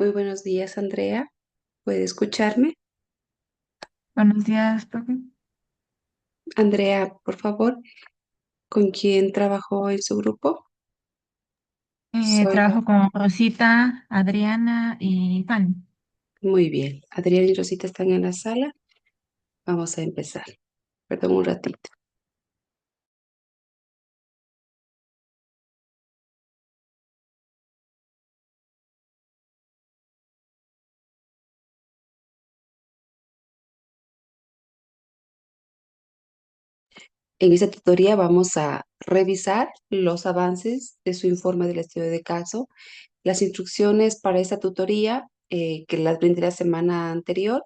Muy buenos días, Andrea. ¿Puede escucharme? Buenos días, profe. Andrea, por favor, ¿con quién trabajó en su grupo? Soy Trabajo con Rosita, Adriana y Fanny. muy bien. Adrián y Rosita están en la sala. Vamos a empezar. Perdón un ratito. En esta tutoría vamos a revisar los avances de su informe del estudio de caso. Las instrucciones para esta tutoría, que las brindé la semana anterior,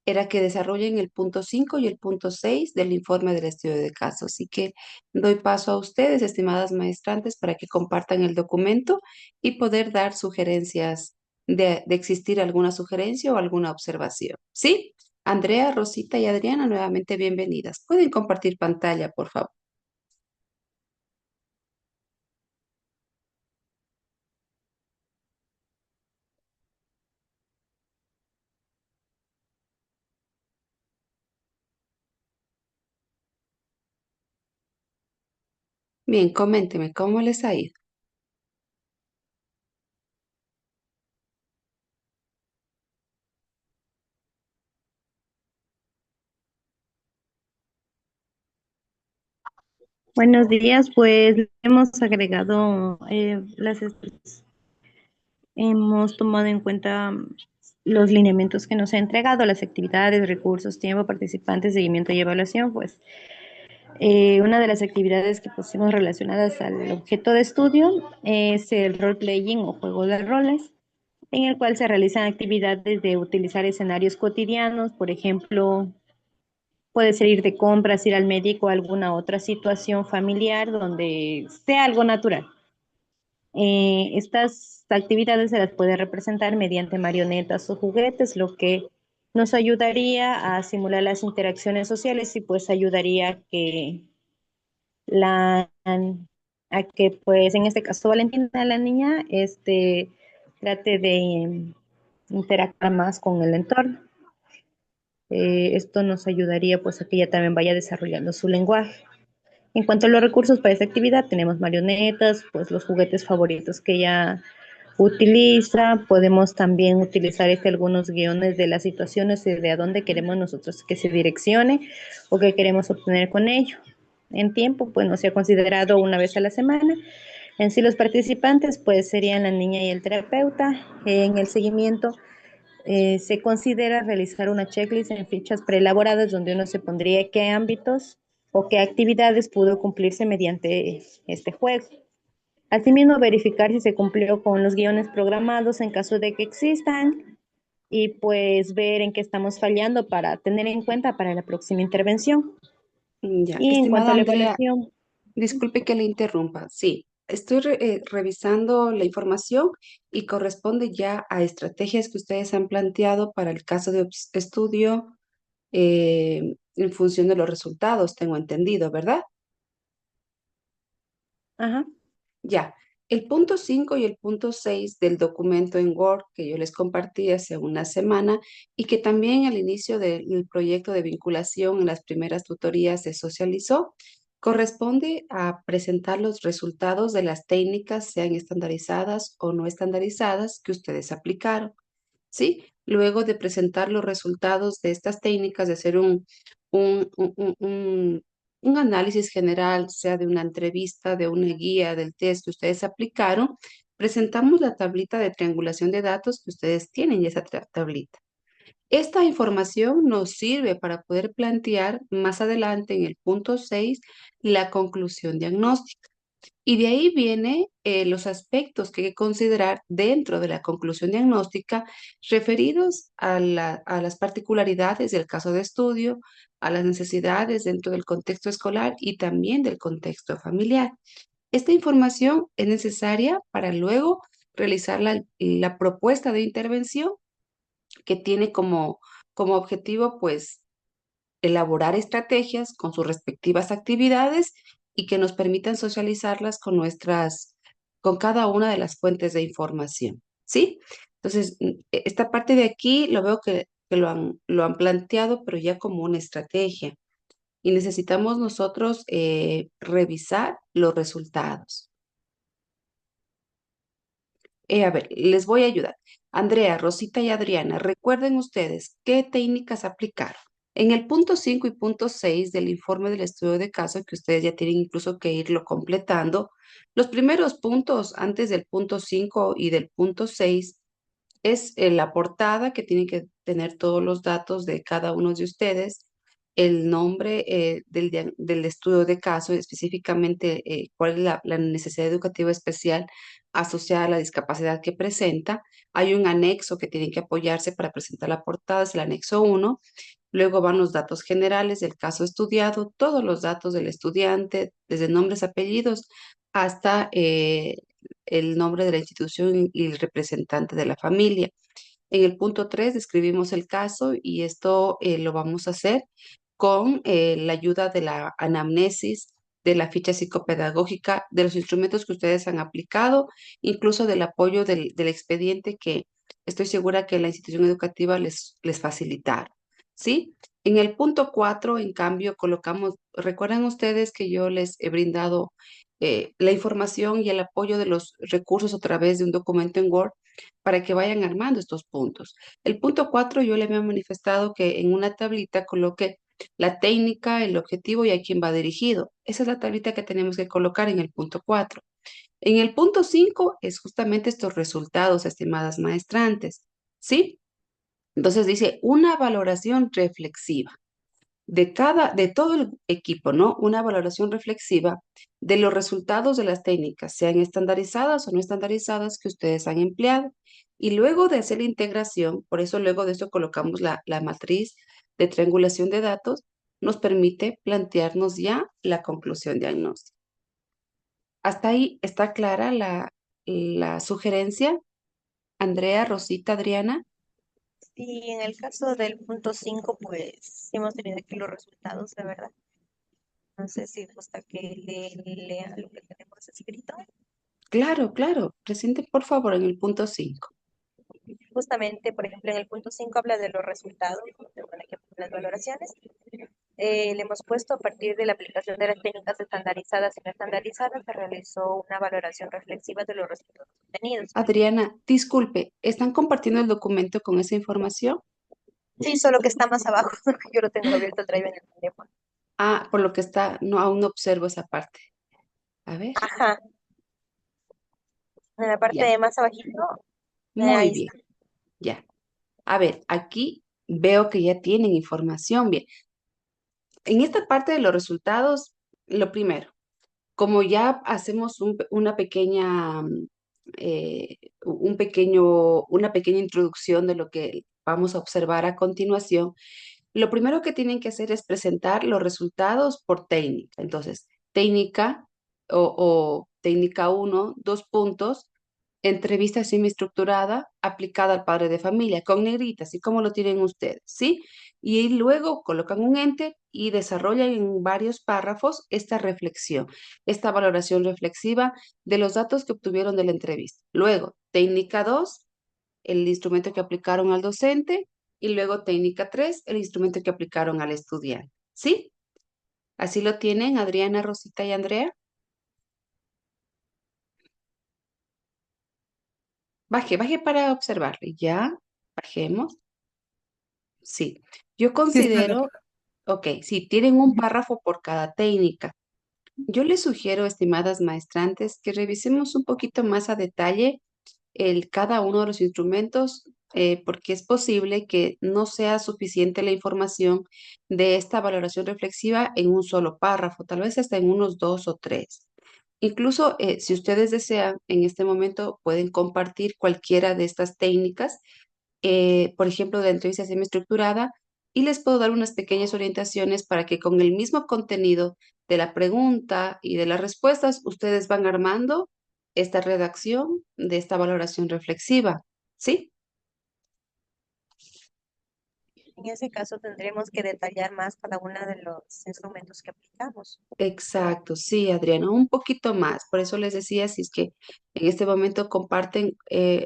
era que desarrollen el punto 5 y el punto 6 del informe del estudio de caso. Así que doy paso a ustedes, estimadas maestrantes, para que compartan el documento y poder dar sugerencias de existir alguna sugerencia o alguna observación. ¿Sí? Andrea, Rosita y Adriana, nuevamente bienvenidas. Pueden compartir pantalla, por favor. Bien, coménteme, ¿cómo les ha ido? Buenos días, pues hemos agregado hemos tomado en cuenta los lineamientos que nos ha entregado, las actividades, recursos, tiempo, participantes, seguimiento y evaluación. Pues una de las actividades que pusimos relacionadas al objeto de estudio es el role playing o juego de roles, en el cual se realizan actividades de utilizar escenarios cotidianos, por ejemplo, puede ser ir de compras, ir al médico, alguna otra situación familiar donde sea algo natural. Estas actividades se las puede representar mediante marionetas o juguetes, lo que nos ayudaría a simular las interacciones sociales y pues ayudaría la, a que pues en este caso Valentina, la niña, trate de interactuar más con el entorno. Esto nos ayudaría pues a que ella también vaya desarrollando su lenguaje. En cuanto a los recursos para esta actividad, tenemos marionetas, pues los juguetes favoritos que ella utiliza. Podemos también utilizar algunos guiones de las situaciones y de a dónde queremos nosotros que se direccione o que queremos obtener con ello. En tiempo, pues no se ha considerado una vez a la semana. En sí, los participantes, pues serían la niña y el terapeuta. En el seguimiento, se considera realizar una checklist en fichas preelaboradas donde uno se pondría qué ámbitos o qué actividades pudo cumplirse mediante este juego. Asimismo, verificar si se cumplió con los guiones programados en caso de que existan y pues ver en qué estamos fallando para tener en cuenta para la próxima intervención. Ya, Y en cuanto estimada a la Andrea, evaluación, disculpe que le interrumpa. Sí, estoy revisando la información y corresponde ya a estrategias que ustedes han planteado para el caso de estudio en función de los resultados, tengo entendido, ¿verdad? ajá, Ya. El punto 5 y el punto 6 del documento en Word que yo les compartí hace una semana y que también al inicio del proyecto de vinculación en las primeras tutorías se socializó, corresponde a presentar los resultados de las técnicas, sean estandarizadas o no estandarizadas, que ustedes aplicaron. ¿Sí? Luego de presentar los resultados de estas técnicas, de hacer un, un, un- un- un análisis general, sea de una entrevista, de una guía, del test que ustedes aplicaron, presentamos la tablita de triangulación de datos que ustedes tienen y esa tablita. Esta información nos sirve para poder plantear más adelante en el punto 6 la conclusión diagnóstica. Y de ahí viene los aspectos que hay que considerar dentro de la conclusión diagnóstica referidos a las particularidades del caso de estudio, a las necesidades dentro del contexto escolar y también del contexto familiar. Esta información es necesaria para luego realizar la propuesta de intervención que tiene como objetivo, pues, elaborar estrategias con sus respectivas actividades y que nos permitan socializarlas con con cada una de las fuentes de información. ¿Sí? Entonces, esta parte de aquí lo veo que lo han planteado, pero ya como una estrategia. Y necesitamos nosotros revisar los resultados. A ver, les voy a ayudar. Andrea, Rosita y Adriana, recuerden ustedes qué técnicas aplicar. En el punto 5 y punto 6 del informe del estudio de caso, que ustedes ya tienen incluso que irlo completando, los primeros puntos antes del punto 5 y del punto 6 es la portada que tiene que tener todos los datos de cada uno de ustedes, el nombre del estudio de caso, específicamente cuál es la necesidad educativa especial asociada a la discapacidad que presenta. Hay un anexo que tienen que apoyarse para presentar la portada, es el anexo uno. Luego van los datos generales del caso estudiado, todos los datos del estudiante, desde nombres, apellidos, hasta el nombre de la institución y el representante de la familia. En el punto 3 describimos el caso y esto lo vamos a hacer con la ayuda de la anamnesis, de la ficha psicopedagógica, de los instrumentos que ustedes han aplicado, incluso del apoyo del expediente que estoy segura que la institución educativa les facilitará. ¿Sí? En el punto 4, en cambio, colocamos, recuerdan ustedes que yo les he brindado la información y el apoyo de los recursos a través de un documento en Word para que vayan armando estos puntos. El punto 4 yo le había manifestado que en una tablita coloque la técnica, el objetivo y a quién va dirigido. Esa es la tablita que tenemos que colocar en el punto 4. En el punto 5 es justamente estos resultados, estimadas maestrantes. ¿Sí? Entonces dice una valoración reflexiva de todo el equipo, ¿no? Una valoración reflexiva de los resultados de las técnicas, sean estandarizadas o no estandarizadas, que ustedes han empleado. Y luego de hacer la integración, por eso luego de eso colocamos la matriz de triangulación de datos, nos permite plantearnos ya la conclusión diagnóstica. ¿Hasta ahí está clara la sugerencia? Andrea, Rosita, Adriana. Sí, en el caso del punto 5, pues sí hemos tenido aquí los resultados, de verdad. No sé si gusta que lea lo que tenemos escrito. Claro, claro. Presente, por favor, en el punto 5. Justamente, por ejemplo, en el punto 5 habla de los resultados, de bueno, aquí las valoraciones. Le hemos puesto a partir de la aplicación de las técnicas estandarizadas y no estandarizadas, se realizó una valoración reflexiva de los resultados obtenidos. Adriana, disculpe, ¿están compartiendo el documento con esa información? Sí, solo que está más abajo, yo lo tengo abierto el drive en el teléfono. Ah, por lo que está, no, aún no observo esa parte. A ver, Ajá, en la parte ya, de más abajito, muy ahí bien, está. ya. A ver, aquí veo que ya tienen información. Bien, en esta parte de los resultados, lo primero, como ya hacemos una pequeña, una pequeña introducción de lo que vamos a observar a continuación, lo primero que tienen que hacer es presentar los resultados por técnica. Entonces, técnica o técnica uno, dos puntos, entrevista semiestructurada aplicada al padre de familia, con negritas, así como lo tienen ustedes, ¿sí? Y luego colocan un enter y desarrollan en varios párrafos esta reflexión, esta valoración reflexiva de los datos que obtuvieron de la entrevista. Luego, técnica 2, el instrumento que aplicaron al docente, y luego técnica 3, el instrumento que aplicaron al estudiante, ¿sí? Así lo tienen Adriana, Rosita y Andrea. Baje para observarlo. Ya, bajemos. Sí, yo Sí, está bien. considero, ok, si tienen un párrafo por cada técnica. Yo les sugiero, estimadas maestrantes, que revisemos un poquito más a detalle cada uno de los instrumentos, porque es posible que no sea suficiente la información de esta valoración reflexiva en un solo párrafo, tal vez hasta en unos dos o tres. Incluso, si ustedes desean, en este momento pueden compartir cualquiera de estas técnicas, por ejemplo, de la entrevista semiestructurada, y les puedo dar unas pequeñas orientaciones para que con el mismo contenido de la pregunta y de las respuestas, ustedes van armando esta redacción de esta valoración reflexiva. ¿Sí? En ese caso tendremos que detallar más cada uno de los instrumentos que aplicamos. Exacto, sí, Adriana, un poquito más. Por eso les decía, si es que en este momento comparten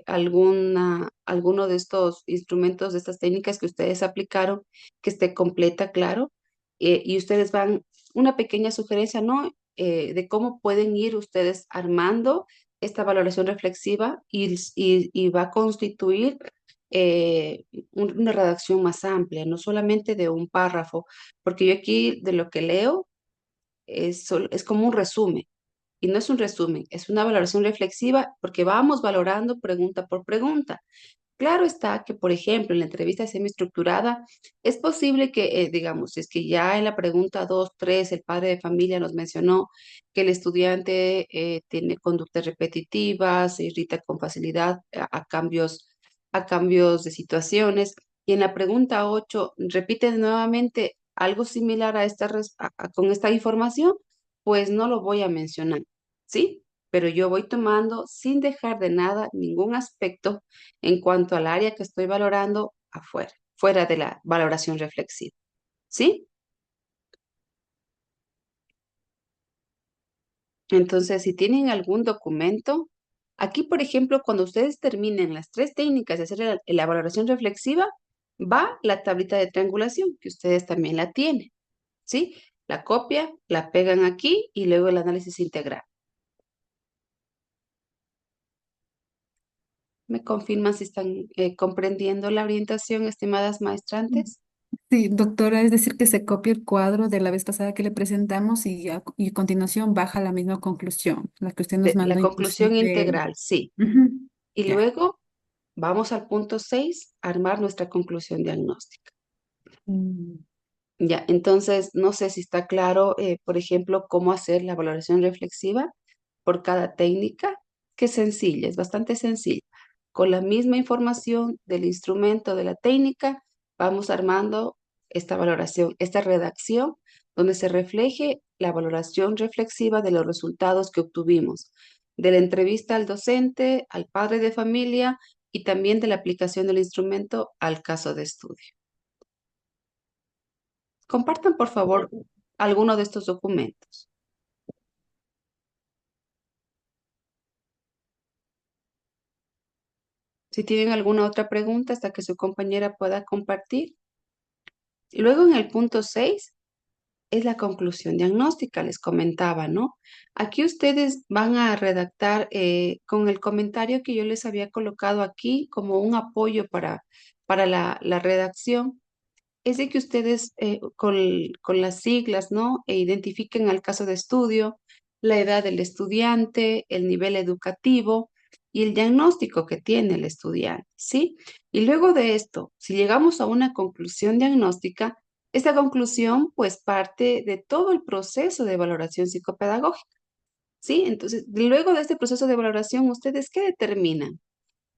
alguno de estos instrumentos, de estas técnicas que ustedes aplicaron, que esté completa, claro, y ustedes van, una pequeña sugerencia, ¿no? De cómo pueden ir ustedes armando esta valoración reflexiva y va a constituir una redacción más amplia, no solamente de un párrafo, porque yo aquí de lo que leo es como un resumen. Y no es un resumen, es una valoración reflexiva porque vamos valorando pregunta por pregunta. Claro está que, por ejemplo, en la entrevista semiestructurada, es posible que, digamos, si es que ya en la pregunta 2 3 el padre de familia nos mencionó que el estudiante tiene conductas repetitivas, se irrita con facilidad a cambios de situaciones, y en la pregunta 8 repite nuevamente algo similar a con esta información, pues no lo voy a mencionar, ¿sí? Pero yo voy tomando sin dejar de nada ningún aspecto en cuanto al área que estoy valorando afuera, fuera de la valoración reflexiva. ¿Sí? Entonces, si tienen algún documento, aquí, por ejemplo, cuando ustedes terminen las tres técnicas de hacer la valoración reflexiva, va la tablita de triangulación, que ustedes también la tienen. ¿Sí? La copia, la pegan aquí y luego el análisis integral. ¿Me confirman si están comprendiendo la orientación, estimadas maestrantes? Sí, doctora, es decir, que se copia el cuadro de la vez pasada que le presentamos y a continuación baja la misma conclusión, la que usted nos La mandó conclusión inclusive. integral, sí. Ujú. Y Ya. luego vamos al punto 6, armar nuestra conclusión diagnóstica. Mm, Ya, entonces no sé si está claro, por ejemplo, cómo hacer la valoración reflexiva por cada técnica, que es sencilla, es bastante sencilla. Con la misma información del instrumento de la técnica, vamos armando esta valoración, esta redacción, donde se refleje la valoración reflexiva de los resultados que obtuvimos, de la entrevista al docente, al padre de familia y también de la aplicación del instrumento al caso de estudio. Compartan, por favor, alguno de estos documentos. Si tienen alguna otra pregunta hasta que su compañera pueda compartir. Luego en el punto 6 es la conclusión diagnóstica, les comentaba, ¿no? Aquí ustedes van a redactar con el comentario que yo les había colocado aquí como un apoyo para la redacción. Es de que ustedes con las siglas, ¿no? Identifiquen al caso de estudio, la edad del estudiante, el nivel educativo y el diagnóstico que tiene el estudiante, ¿sí? Y luego de esto, si llegamos a una conclusión diagnóstica, esta conclusión pues parte de todo el proceso de valoración psicopedagógica, ¿sí? Entonces, luego de este proceso de valoración, ¿ustedes qué determinan?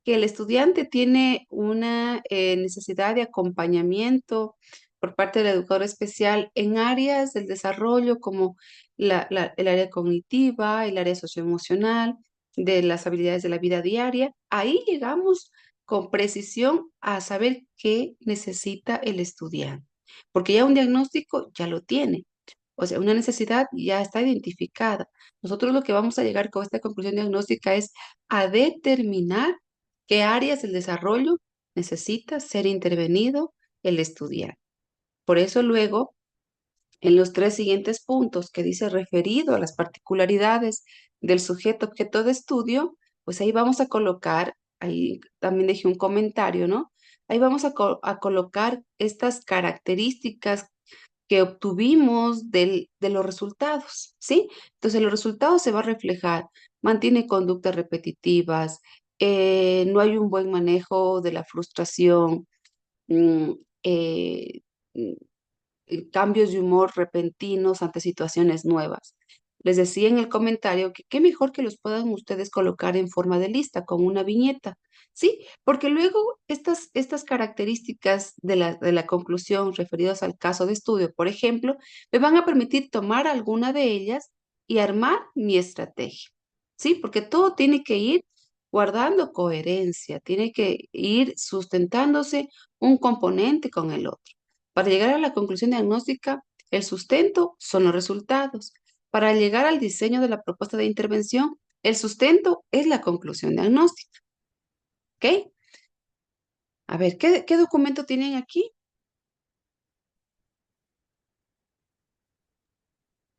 Que el estudiante tiene una necesidad de acompañamiento por parte del educador especial en áreas del desarrollo como el área cognitiva, el área socioemocional, de las habilidades de la vida diaria. Ahí llegamos con precisión a saber qué necesita el estudiante, porque ya un diagnóstico ya lo tiene. O sea, una necesidad ya está identificada. Nosotros lo que vamos a llegar con esta conclusión diagnóstica es a determinar qué áreas del desarrollo necesita ser intervenido el estudiante. Por eso luego, en los tres siguientes puntos que dice referido a las particularidades del sujeto objeto de estudio, pues ahí vamos a colocar, ahí también dejé un comentario, ¿no? Ahí vamos a colocar estas características que obtuvimos de los resultados, ¿sí? Entonces, los resultados se va a reflejar, mantiene conductas repetitivas, no hay un buen manejo de la frustración, mm, eh, mm, cambios de humor repentinos ante situaciones nuevas. Les decía en el comentario que qué mejor que los puedan ustedes colocar en forma de lista, con una viñeta, ¿sí? Porque luego estas características de la conclusión referidas al caso de estudio, por ejemplo, me van a permitir tomar alguna de ellas y armar mi estrategia, ¿sí? Porque todo tiene que ir guardando coherencia, tiene que ir sustentándose un componente con el otro. Para llegar a la conclusión diagnóstica, el sustento son los resultados. Para llegar al diseño de la propuesta de intervención, el sustento es la conclusión diagnóstica. ¿Ok? A ver, ¿qué documento tienen aquí?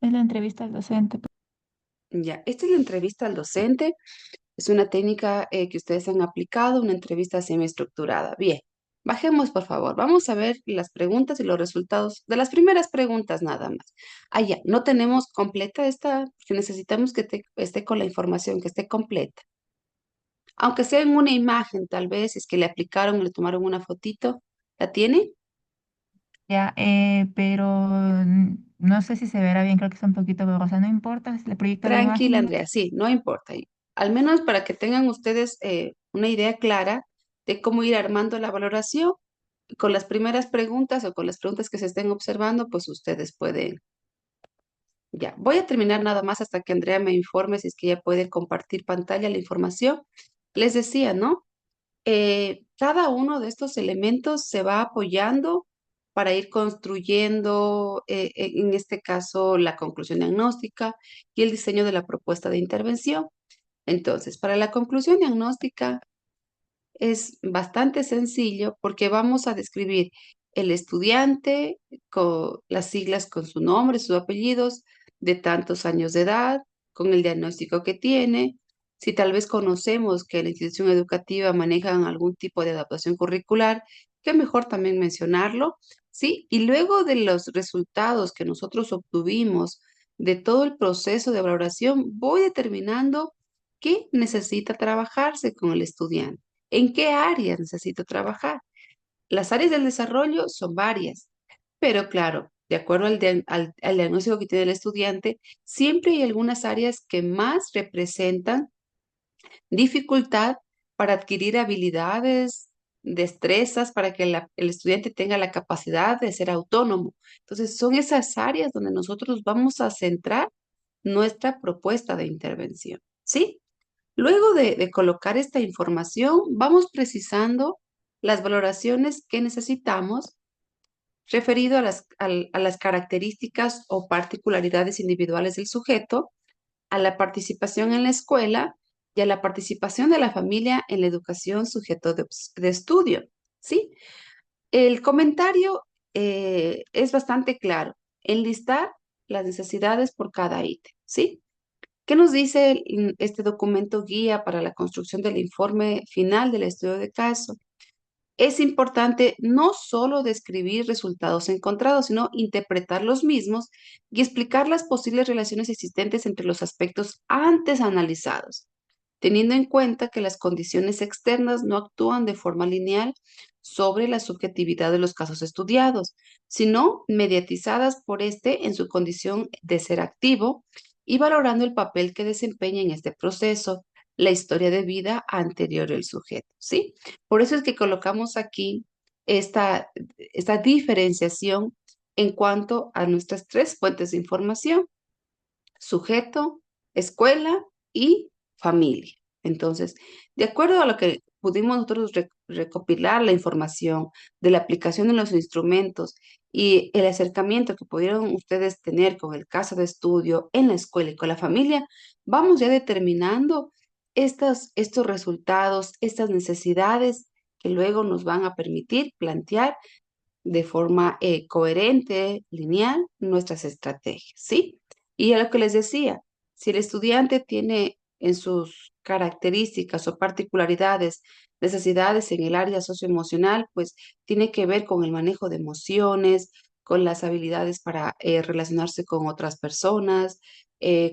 Es la entrevista al docente. Ya, esta es la entrevista al docente. Es una técnica que ustedes han aplicado, una entrevista semiestructurada. Bien, bajemos por favor. Vamos a ver las preguntas y los resultados de las primeras preguntas nada más. Ah, ya, no tenemos completa esta, porque necesitamos que esté con la información, que esté completa. Aunque sea en una imagen, tal vez, si es que le aplicaron, le tomaron una fotito. ¿La tiene? Ya, pero no sé si se verá bien, creo que está un poquito borrosa. No importa, si le proyecto la imagen Tranquila, nomás. Andrea, sí, no importa. Y al menos para que tengan ustedes una idea clara de cómo ir armando la valoración, con las primeras preguntas o con las preguntas que se estén observando, pues ustedes pueden. Ya, voy a terminar nada más hasta que Andrea me informe si es que ella puede compartir pantalla la información. Les decía, ¿no? Cada uno de estos elementos se va apoyando para ir construyendo, en este caso, la conclusión diagnóstica y el diseño de la propuesta de intervención. Entonces, para la conclusión diagnóstica es bastante sencillo porque vamos a describir el estudiante con las siglas con su nombre, sus apellidos, de tantos años de edad, con el diagnóstico que tiene. Si tal vez conocemos que la institución educativa manejan algún tipo de adaptación curricular, qué mejor también mencionarlo, ¿sí? Y luego de los resultados que nosotros obtuvimos de todo el proceso de valoración, voy determinando qué necesita trabajarse con el estudiante. ¿En qué áreas necesito trabajar? Las áreas del desarrollo son varias, pero claro, de acuerdo al diagnóstico que tiene el estudiante, siempre hay algunas áreas que más representan dificultad para adquirir habilidades, destrezas, para que el estudiante tenga la capacidad de ser autónomo. Entonces, son esas áreas donde nosotros vamos a centrar nuestra propuesta de intervención, ¿sí? Luego de colocar esta información, vamos precisando las valoraciones que necesitamos referido a las características o particularidades individuales del sujeto, a la participación en la escuela y a la participación de la familia en la educación sujeto de estudio. ¿Sí? El comentario es bastante claro. Enlistar las necesidades por cada ítem. ¿Sí? ¿Qué nos dice este documento guía para la construcción del informe final del estudio de caso? Es importante no solo describir resultados encontrados, sino interpretar los mismos y explicar las posibles relaciones existentes entre los aspectos antes analizados, teniendo en cuenta que las condiciones externas no actúan de forma lineal sobre la subjetividad de los casos estudiados, sino mediatizadas por este en su condición de ser activo y valorando el papel que desempeña en este proceso la historia de vida anterior del sujeto, ¿sí? Por eso es que colocamos aquí esta, esta diferenciación en cuanto a nuestras tres fuentes de información: sujeto, escuela y familia. Entonces, de acuerdo a lo que pudimos nosotros recopilar la información de la aplicación de los instrumentos y el acercamiento que pudieron ustedes tener con el caso de estudio en la escuela y con la familia, vamos ya determinando estos resultados, estas necesidades que luego nos van a permitir plantear de forma coherente, lineal, nuestras estrategias, ¿sí? Y a lo que les decía, si el estudiante tiene en sus características o particularidades necesidades en el área socioemocional, pues tiene que ver con el manejo de emociones, con las habilidades para relacionarse con otras personas,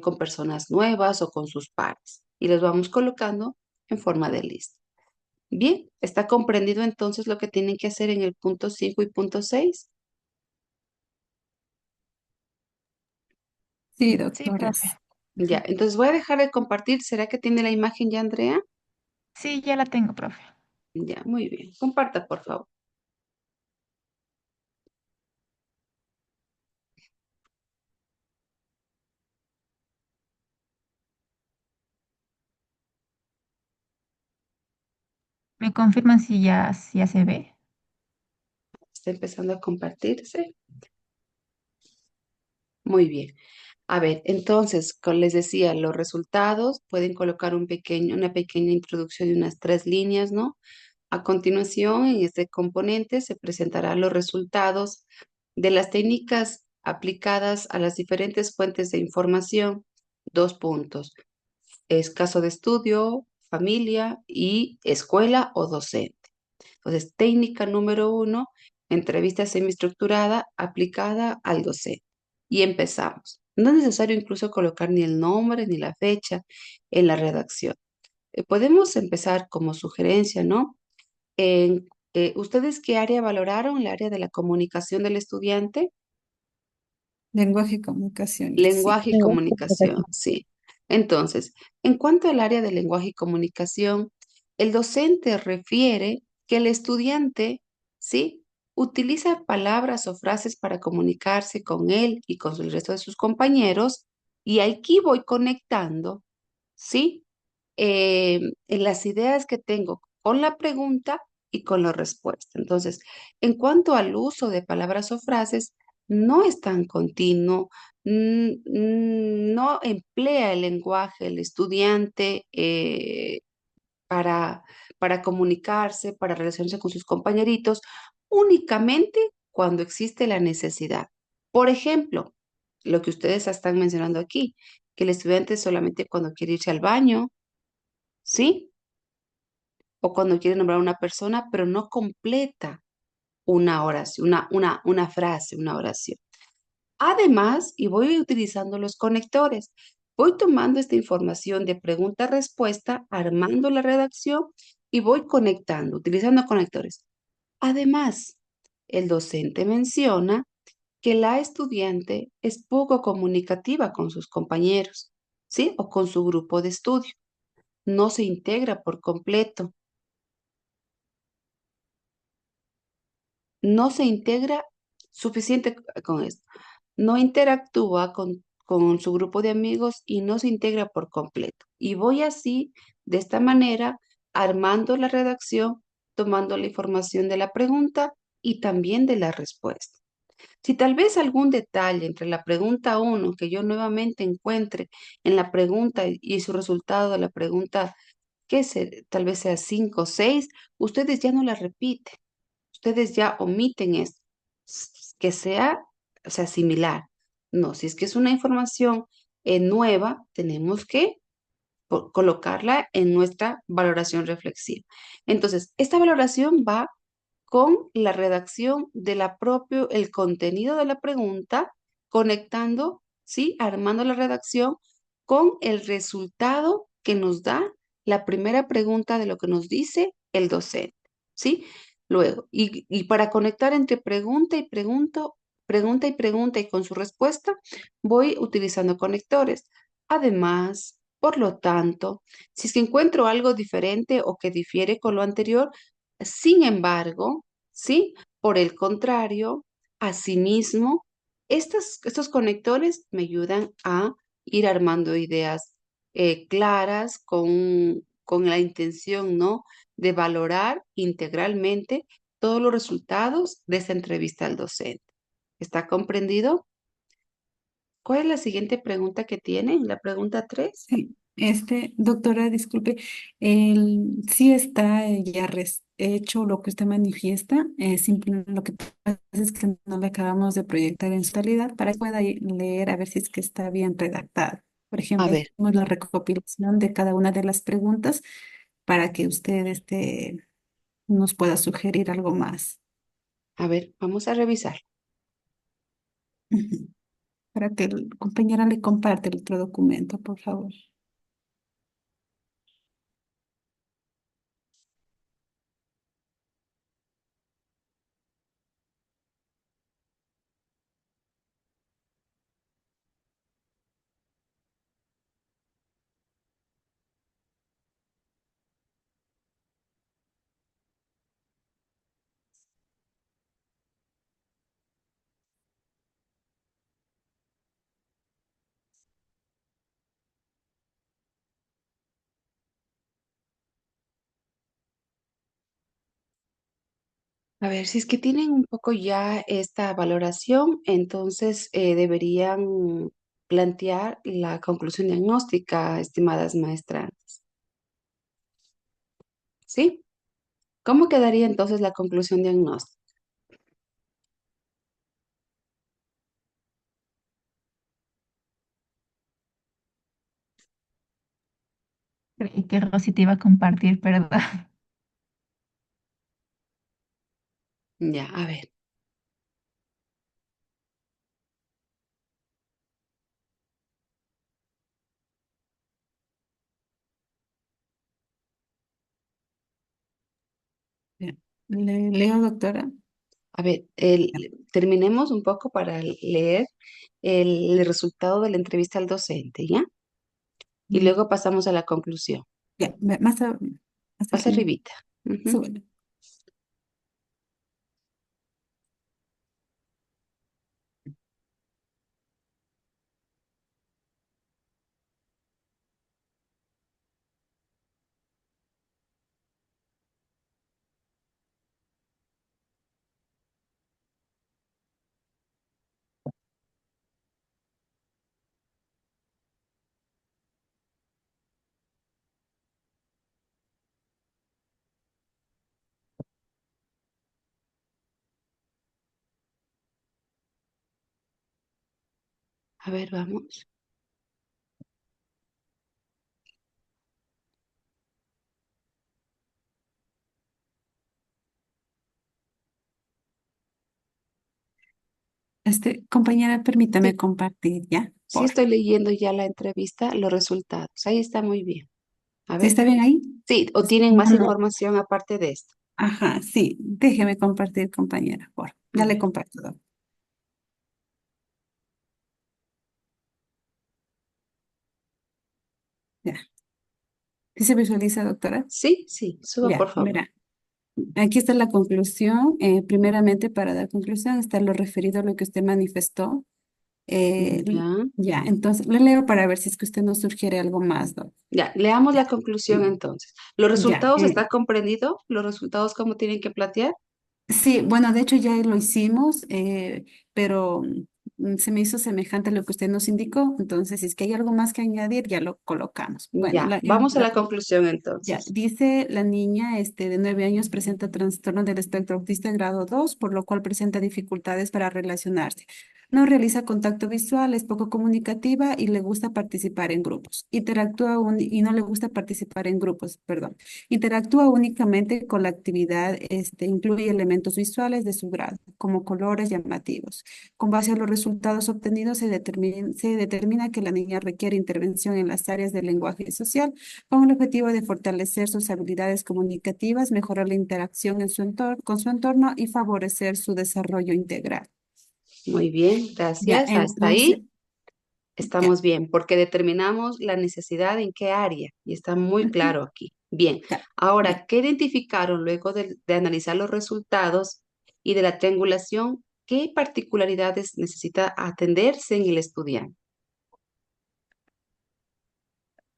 con personas nuevas o con sus pares. Y los vamos colocando en forma de lista. Bien, ¿está comprendido entonces lo que tienen que hacer en el punto 5 y punto 6? Sí, Sí, doctora. profe. Ya, Ujú. entonces voy a dejar de compartir. ¿Será que tiene la imagen ya, Andrea? Sí, ya la tengo, profe. Ya, muy bien. Comparta, por favor. ¿Me confirman si ya se ve? Está empezando a compartirse. Muy bien. A ver, entonces, como les decía, los resultados pueden colocar una pequeña introducción de unas 3 líneas, ¿no? A continuación, en este componente se presentarán los resultados de las técnicas aplicadas a las diferentes fuentes de información. 2 puntos. Es caso de estudio, familia y escuela o docente. Entonces, técnica número 1, entrevista semiestructurada aplicada al docente. Y empezamos. No es necesario incluso colocar ni el nombre ni la fecha en la redacción. Podemos empezar como sugerencia, ¿no? ¿Ustedes qué área valoraron? ¿El área de la comunicación del estudiante? Lenguaje y comunicación, sí. Lenguaje y comunicación, sí. Entonces, en cuanto al área de lenguaje y comunicación, el docente refiere que el estudiante, ¿sí? Utiliza palabras o frases para comunicarse con él y con el resto de sus compañeros, y aquí voy conectando, ¿sí? En las ideas que tengo con la pregunta y con la respuesta. Entonces, en cuanto al uso de palabras o frases, no es tan continuo, no emplea el lenguaje el estudiante para, para comunicarse, para relacionarse con sus compañeritos, únicamente cuando existe la necesidad. Por ejemplo, lo que ustedes están mencionando aquí, que el estudiante solamente cuando quiere irse al baño, ¿sí? O cuando quiere nombrar a una persona, pero no completa una oración, una frase, una oración. Además, y voy utilizando los conectores, voy tomando esta información de pregunta-respuesta, armando la redacción y voy conectando, utilizando conectores. Además, el docente menciona que la estudiante es poco comunicativa con sus compañeros, ¿sí? O con su grupo de estudio. No se integra por completo. No se integra suficiente con esto. No interactúa con su grupo de amigos y no se integra por completo. Y voy así, de esta manera, armando la redacción, tomando la información de la pregunta y también de la respuesta. Si tal vez algún detalle entre la pregunta 1 que yo nuevamente encuentre en la pregunta y su resultado de la pregunta, tal vez sea 5 o 6, ustedes ya no la repiten, ustedes ya omiten esto, que sea, o sea, similar. No, si es que es una información nueva, tenemos que colocarla en nuestra valoración reflexiva. Entonces, esta valoración va con la redacción de la propio, el contenido de la pregunta, conectando, ¿sí? Armando la redacción con el resultado que nos da la primera pregunta de lo que nos dice el docente, ¿sí? Luego, y para conectar entre pregunta y pregunta y con su respuesta, voy utilizando conectores. Además, por lo tanto, si es que encuentro algo diferente o que difiere con lo anterior, sin embargo, ¿sí? Por el contrario, asimismo, estos conectores me ayudan a ir armando ideas claras con la intención, ¿no? De valorar integralmente todos los resultados de esta entrevista al docente. ¿Está comprendido? ¿Cuál es la siguiente pregunta que tienen? La pregunta 3. Sí, doctora, disculpe, sí está ya hecho lo que usted manifiesta, simplemente lo que pasa es que no le acabamos de proyectar en su totalidad para que pueda leer a ver si es que está bien redactado. Por A ejemplo, ver, hicimos la recopilación de cada una de las preguntas para que usted nos pueda sugerir algo más. a ver, vamos a revisar. Ujú. Para que el compañero le comparte el otro documento, por favor. A ver, si es que tienen un poco ya esta valoración, entonces deberían plantear la conclusión diagnóstica, estimadas maestras. ¿Sí? ¿Cómo quedaría entonces la conclusión diagnóstica? Creí que Rosy te iba a compartir, perdón. Ya, a ver. Bien. Leo, doctora. A ver, terminemos un poco para leer el resultado de la entrevista al docente, ¿ya? Y Mm, luego pasamos a la conclusión. Ya, más Más arribita. Ujú. súbele. A ver, vamos. Compañera, permítame Sí, compartir, ¿ya? sí Por. estoy leyendo ya la entrevista, los resultados. Ahí está muy bien. A ¿Sí ver. está bien ahí? Sí, o tienen No, más no. información aparte de esto. Ajá, sí. Déjeme compartir, compañera, por. A Ya le ver. comparto, ya. ¿Sí se visualiza, doctora? Sí, sí, suba Ya, por favor. mira. Aquí está la conclusión. Primeramente, para dar conclusión, está lo referido a lo que usted manifestó. Eh, l- Ya, ya, entonces, le leo para ver si es que usted nos sugiere algo más, ¿no? ya, leamos Ya, la conclusión entonces. ¿Los ya. resultados está comprendido? ¿Los resultados cómo tienen que plantear? Sí, bueno, de hecho ya lo hicimos, pero se me hizo semejante a lo que usted nos indicó. Entonces, si es que hay algo más que añadir, ya lo colocamos. Bueno, Ya, vamos a la conclusión ya, entonces. dice la niña de 9 años presenta trastorno del espectro autista grado 2, por lo cual presenta dificultades para relacionarse. No realiza contacto visual, es poco comunicativa y le gusta participar en grupos. Y no le gusta participar en grupos, perdón. Interactúa únicamente con la actividad, incluye elementos visuales de su grado, como colores llamativos. Con base a los resultados obtenidos, se determina que la niña requiere intervención en las áreas del lenguaje social con el objetivo de fortalecer sus habilidades comunicativas, mejorar la interacción con su entorno y favorecer su desarrollo integral. Muy bien, Ya, gracias. Hasta entonces, ahí ya, estamos bien, porque determinamos la necesidad en qué área y está muy ujú, claro aquí. Bien, ya, ya. ahora, ¿qué identificaron luego de analizar los resultados y de la triangulación? ¿Qué particularidades necesita atenderse en el estudiante?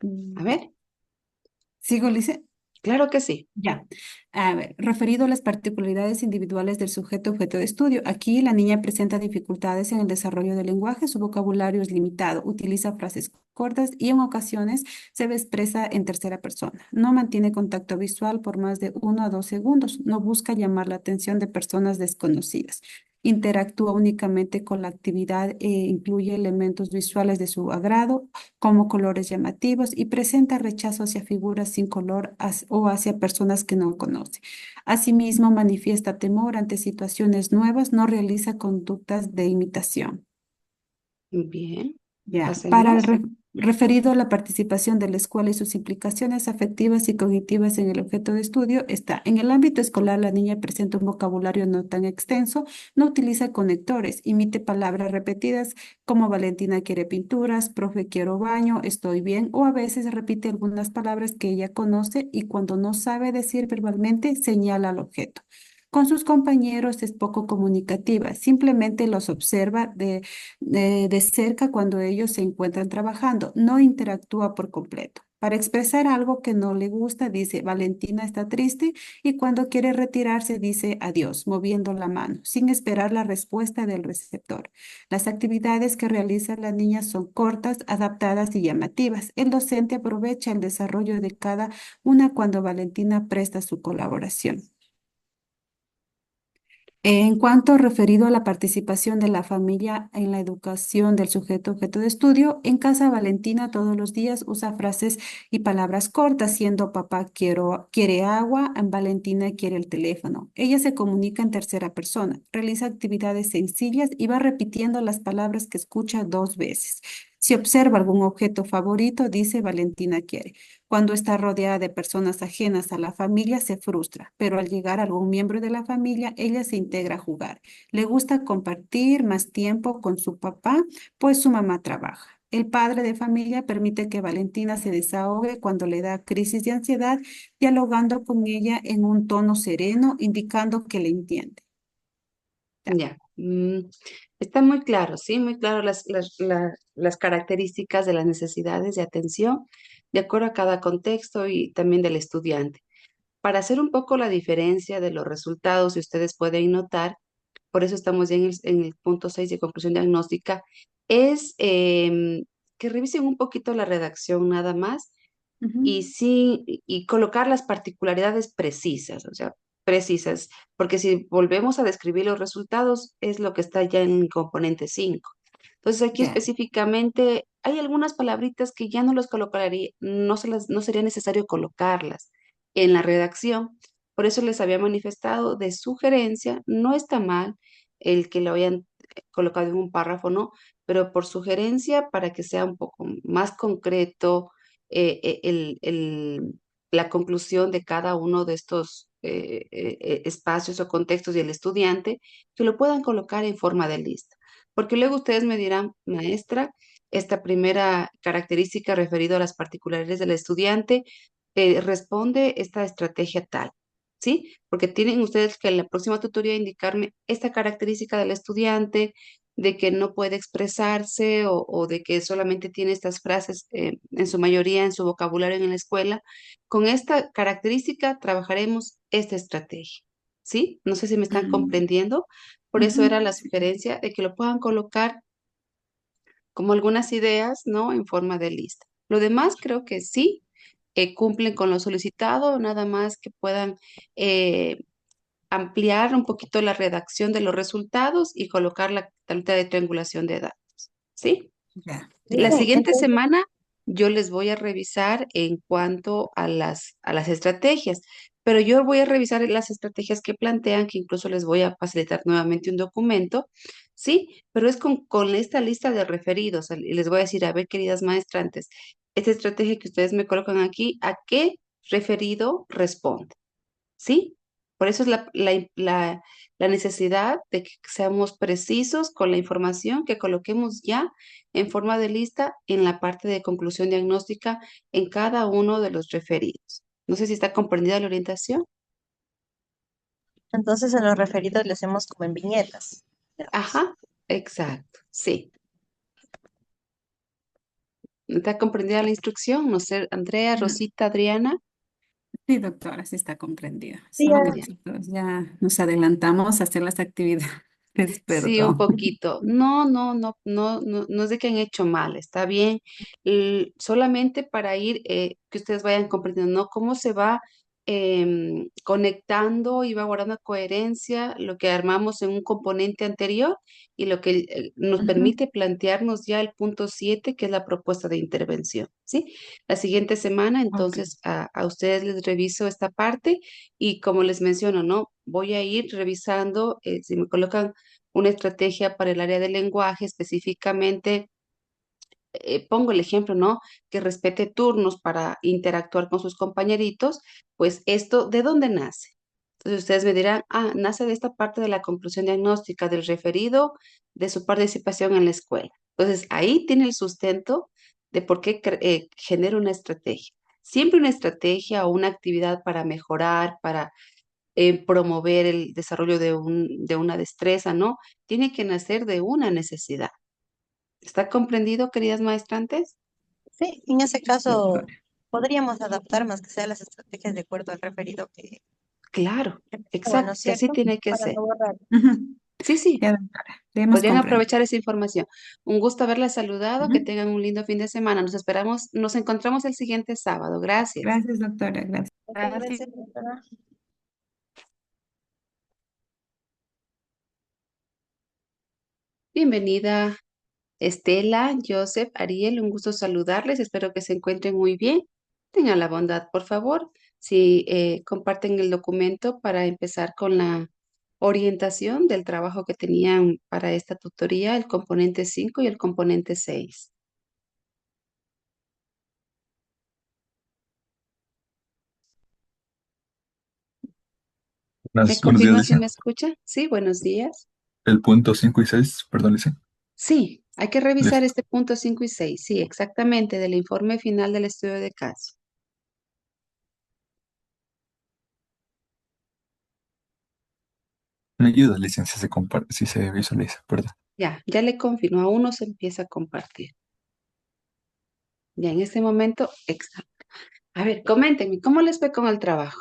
A Ya. ver, ¿Sigo, Lice? claro que sí. Ya, a ver, referido a las particularidades individuales del sujeto objeto de estudio, aquí la niña presenta dificultades en el desarrollo del lenguaje, su vocabulario es limitado, utiliza frases cortas y en ocasiones se expresa en tercera persona. No mantiene contacto visual por más de 1 a 2 segundos, no busca llamar la atención de personas desconocidas. Interactúa únicamente con la actividad e incluye elementos visuales de su agrado como colores llamativos y presenta rechazo hacia figuras sin color o hacia personas que no conoce. Asimismo, manifiesta temor ante situaciones nuevas, no realiza conductas de imitación. Bien, Ya, para el pasemos. referido a la participación de la escuela y sus implicaciones afectivas y cognitivas en el objeto de estudio, está en el ámbito escolar, la niña presenta un vocabulario no tan extenso, no utiliza conectores, imite palabras repetidas como Valentina quiere pinturas, profe quiero baño, estoy bien, o a veces repite algunas palabras que ella conoce y cuando no sabe decir verbalmente, señala al objeto. Con sus compañeros es poco comunicativa, simplemente los observa de cerca cuando ellos se encuentran trabajando, no interactúa por completo. Para expresar algo que no le gusta, dice Valentina está triste y cuando quiere retirarse dice adiós, moviendo la mano, sin esperar la respuesta del receptor. Las actividades que realizan las niñas son cortas, adaptadas y llamativas. El docente aprovecha el desarrollo de cada una cuando Valentina presta su colaboración. En cuanto referido a la participación de la familia en la educación del sujeto objeto de estudio, en casa Valentina todos los días usa frases y palabras cortas, siendo papá quiere agua, Valentina quiere el teléfono. Ella se comunica en tercera persona, realiza actividades sencillas y va repitiendo las palabras que escucha 2 veces. Si observa algún objeto favorito, dice Valentina quiere. Cuando está rodeada de personas ajenas a la familia, se frustra, pero al llegar algún miembro de la familia, ella se integra a jugar. Le gusta compartir más tiempo con su papá, pues su mamá trabaja. El padre de familia permite que Valentina se desahogue cuando le da crisis de ansiedad, dialogando con ella en un tono sereno, indicando que le entiende. Ya. Está muy claro, ¿sí? Muy claro las características de las necesidades de atención de acuerdo a cada contexto y también del estudiante. Para hacer un poco la diferencia de los resultados, si ustedes pueden notar, por eso estamos ya en el punto 6 de conclusión diagnóstica, es que revisen un poquito la redacción nada más y Ujú. sí, y colocar las particularidades precisas, o sea, precisas, porque si volvemos a describir los resultados, es lo que está ya en el componente 5. Entonces, aquí Ya. específicamente hay algunas palabritas que ya no las colocaría, no sería necesario colocarlas en la redacción. Por eso les había manifestado de sugerencia, no está mal el que lo hayan colocado en un párrafo, ¿no? Pero por sugerencia, para que sea un poco más concreto, la conclusión de cada uno de estos espacios o contextos y el estudiante, que lo puedan colocar en forma de lista. Porque luego ustedes me dirán, maestra, esta primera característica referida a las particularidades del estudiante, responde esta estrategia tal, ¿sí? Porque tienen ustedes que en la próxima tutoría indicarme esta característica del estudiante, de que no puede expresarse o de que solamente tiene estas frases en su mayoría en su vocabulario en la escuela. Con esta característica trabajaremos esta estrategia, ¿sí? No sé si me están Mm, comprendiendo. Por eso era ujú. la sugerencia de que lo puedan colocar como algunas ideas, ¿no? En forma de lista. Lo demás creo que sí, cumplen con lo solicitado, nada más que puedan eh, ampliar un poquito la redacción de los resultados y colocar la tablita de triangulación de datos, ¿sí? Ya, La Listo, gracias. siguiente entonces, semana yo les voy a revisar en cuanto a las estrategias, pero yo voy a revisar las estrategias que plantean, que incluso les voy a facilitar nuevamente un documento, ¿sí? Pero es con esta lista de referidos y les voy a decir, a ver, queridas maestrantes, esta estrategia que ustedes me colocan aquí, ¿a qué referido responde? ¿Sí? Por eso es la necesidad de que seamos precisos con la información que coloquemos ya en forma de lista en la parte de conclusión diagnóstica en cada uno de los referidos. No sé si está comprendida la orientación. Entonces en los referidos le hacemos como en viñetas. Digamos. Ajá, exacto, sí. ¿Está comprendida la instrucción? No sé, Andrea, Mm, Rosita, Adriana. sí, doctora, sí está comprendida. Sí, Solo que Ya. nosotros ya nos adelantamos a hacer las actividades. Sí, un Perdón. poquito. No es de que han hecho mal, está bien. Solamente para ir, que ustedes vayan comprendiendo, ¿no? Cómo se va conectando y va guardando coherencia lo que armamos en un componente anterior y lo que nos Ujú. permite plantearnos ya el punto 7, que es la propuesta de intervención, ¿sí? La siguiente semana, Ok. entonces, a ustedes les reviso esta parte y como les menciono, ¿no? Voy a ir revisando, si me colocan una estrategia para el área del lenguaje, específicamente, pongo el ejemplo, ¿no? Que respete turnos para interactuar con sus compañeritos, pues esto, ¿de dónde nace? Entonces ustedes me dirán, ah, nace de esta parte de la conclusión diagnóstica, del referido, de su participación en la escuela. Entonces ahí tiene el sustento de por qué genera una estrategia. Siempre una estrategia o una actividad para mejorar, para promover el desarrollo de una destreza, ¿no? Tiene que nacer de una necesidad. ¿Está comprendido, queridas maestrantes? Sí, en ese Sí, caso doctora. podríamos adaptar más que sea las estrategias de acuerdo al referido Claro, que bueno, exacto, que así ¿cierto? tiene que Para ser. no borrar. Ujú. Sí, sí, Ya, doctora, le hemos podrían comprendido. aprovechar esa información. Un gusto haberla saludado, que Ujú. tengan un lindo fin de semana. Nos esperamos, nos encontramos el siguiente sábado. Gracias. Gracias, doctora, gracias. Muchas Gracias. gracias, doctora. Bienvenida, Estela, Joseph, Ariel, un gusto saludarles. Espero que se encuentren muy bien. Tengan la bondad, por favor, si comparten el documento para empezar con la orientación del trabajo que tenían para esta tutoría, el componente 5 y el componente 6. ¿Me Buenos días, confirma si Lice. me escucha? Sí, buenos días. El punto 5 y 6, perdón, Lice. Sí, hay que revisar Listo. este punto 5 y 6. Sí, exactamente, del informe final del estudio de caso. Me ayuda, Lice, si se comparte, si se visualiza, perdón. Ya le confirmo, aún no se empieza a compartir. Ya en este momento, exacto. A ver, coméntenme, ¿cómo les fue con el trabajo?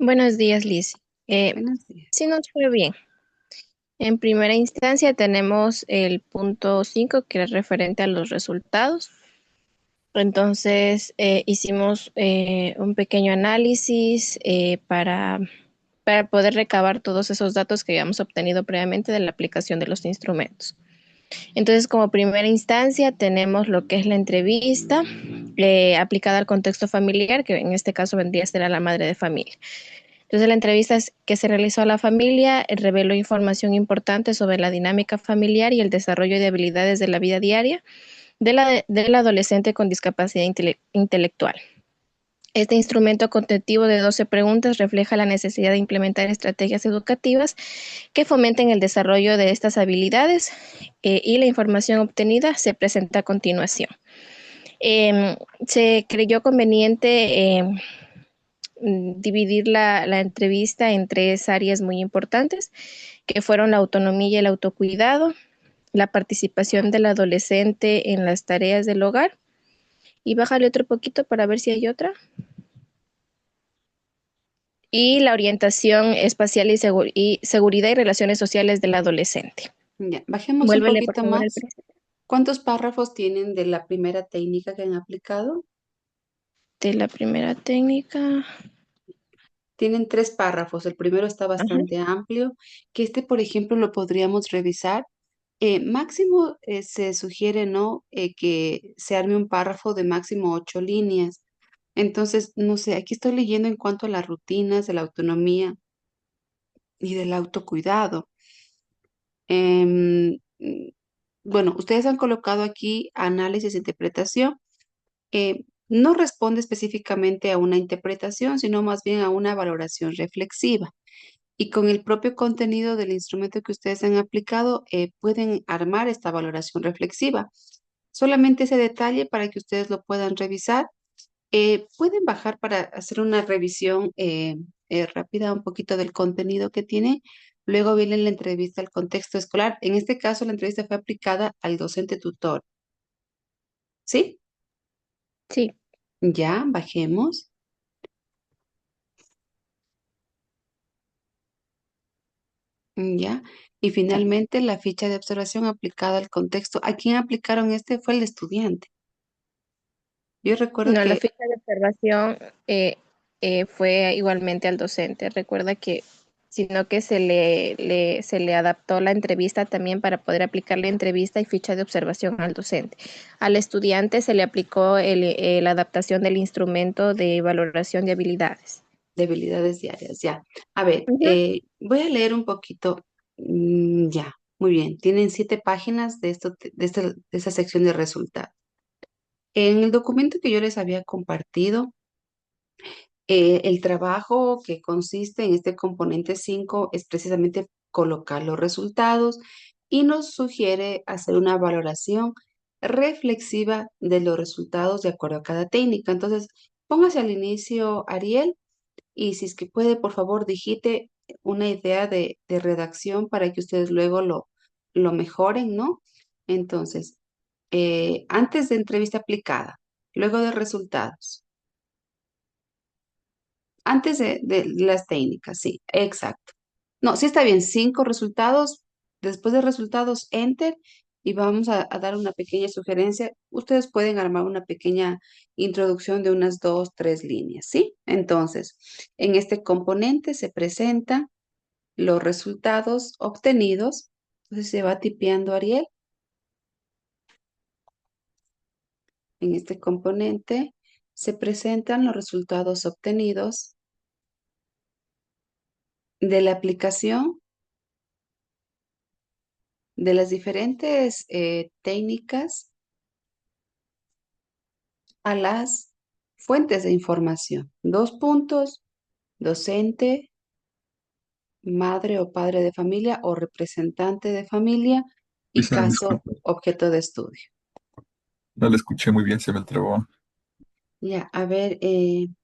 Buenos días, Liz. Buenos días. Sí nos fue bien. En primera instancia tenemos el punto 5 que es referente a los resultados. Entonces hicimos un pequeño análisis para poder recabar todos esos datos que habíamos obtenido previamente de la aplicación de los instrumentos. Entonces, como primera instancia, tenemos lo que es la entrevista aplicada al contexto familiar, que en este caso vendría a ser a la madre de familia. Entonces, la entrevista que se realizó a la familia reveló información importante sobre la dinámica familiar y el desarrollo de habilidades de la vida diaria del adolescente con discapacidad intelectual. Este instrumento contentivo de 12 preguntas refleja la necesidad de implementar estrategias educativas que fomenten el desarrollo de estas habilidades y la información obtenida se presenta a continuación. Se creyó conveniente dividir la entrevista en tres áreas muy importantes, que fueron la autonomía y el autocuidado, la participación del adolescente en las tareas del hogar, y bájale otro poquito para ver si hay otra, y la orientación espacial y seguridad y relaciones sociales del adolescente. Ya, bajemos un Vuélvele, por poquito favor, el más. precio ¿Cuántos párrafos tienen de la primera técnica que han aplicado? de la primera técnica. Tienen 3 párrafos. El primero está Ajá. bastante amplio, que este, por ejemplo, lo podríamos revisar. Máximo se sugiere, ¿no? Que se arme un párrafo de máximo 8 líneas. Entonces, no sé, aquí estoy leyendo en cuanto a las rutinas de la autonomía y del autocuidado. Bueno, ustedes han colocado aquí análisis e interpretación. No responde específicamente a una interpretación, sino más bien a una valoración reflexiva. Y con el propio contenido del instrumento que ustedes han aplicado, pueden armar esta valoración reflexiva. Solamente ese detalle para que ustedes lo puedan revisar. Pueden bajar para hacer una revisión rápida un poquito del contenido que tiene. Luego viene la entrevista al contexto escolar. En este caso, la entrevista fue aplicada al docente tutor. ¿Sí? Sí. Ya, bajemos. Ya. Y finalmente, la ficha de observación aplicada al contexto. ¿A quién aplicaron este? Fue el estudiante. Yo recuerdo No, la que, ficha de observación fue igualmente al docente. Recuerda que, sino que se le adaptó la entrevista también para poder aplicar la entrevista y ficha de observación al docente. Al estudiante se le aplicó la adaptación del instrumento de valoración de habilidades. debilidades diarias, ya. A ver, Ujú. voy a leer un poquito. Ya, muy bien. Tienen 7 páginas de esto, de esta sección de resultados. En el documento que yo les había compartido, el trabajo que consiste en este componente 5 es precisamente colocar los resultados y nos sugiere hacer una valoración reflexiva de los resultados de acuerdo a cada técnica. Entonces, póngase al inicio, Ariel, y si es que puede, por favor, digite una idea de redacción para que ustedes luego lo mejoren, ¿no? Entonces, antes de entrevista aplicada, luego de resultados, antes de las técnicas, sí, exacto. No, sí está bien, 5 resultados, después de resultados, enter, y vamos a dar una pequeña sugerencia. Ustedes pueden armar una pequeña introducción de unas 2, 3 líneas, ¿sí? Entonces, en este componente se presentan los resultados obtenidos. Entonces se va tipeando Ariel. En este componente se presentan los resultados obtenidos de la aplicación de las diferentes técnicas a las fuentes de información. 2 puntos, docente, madre o padre de familia o representante de familia y Lisa, caso disculpe, objeto de estudio. no la escuché muy bien, se me trabó. Ya, a ver, en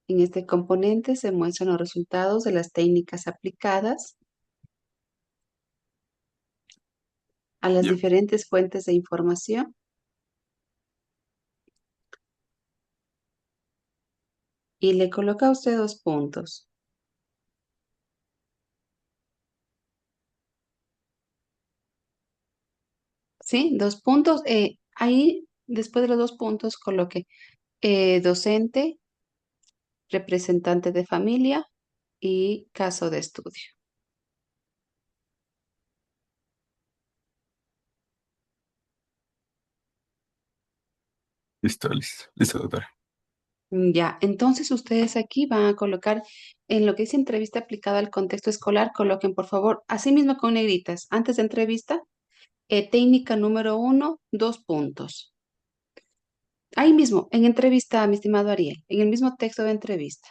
este componente se muestran los resultados de las técnicas aplicadas a las Ya, diferentes fuentes de información y le coloca a usted 2 puntos. ¿Sí? 2 puntos. Ahí, después de los 2 puntos, coloque docente, representante de familia y caso de estudio. listo, listo, listo, doctora. Ya, entonces ustedes aquí van a colocar en lo que es entrevista aplicada al contexto escolar, coloquen por favor, así mismo con negritas, antes de entrevista, técnica número 1, 2 puntos. Ahí mismo, en entrevista, mi estimado Ariel, en el mismo texto de entrevista,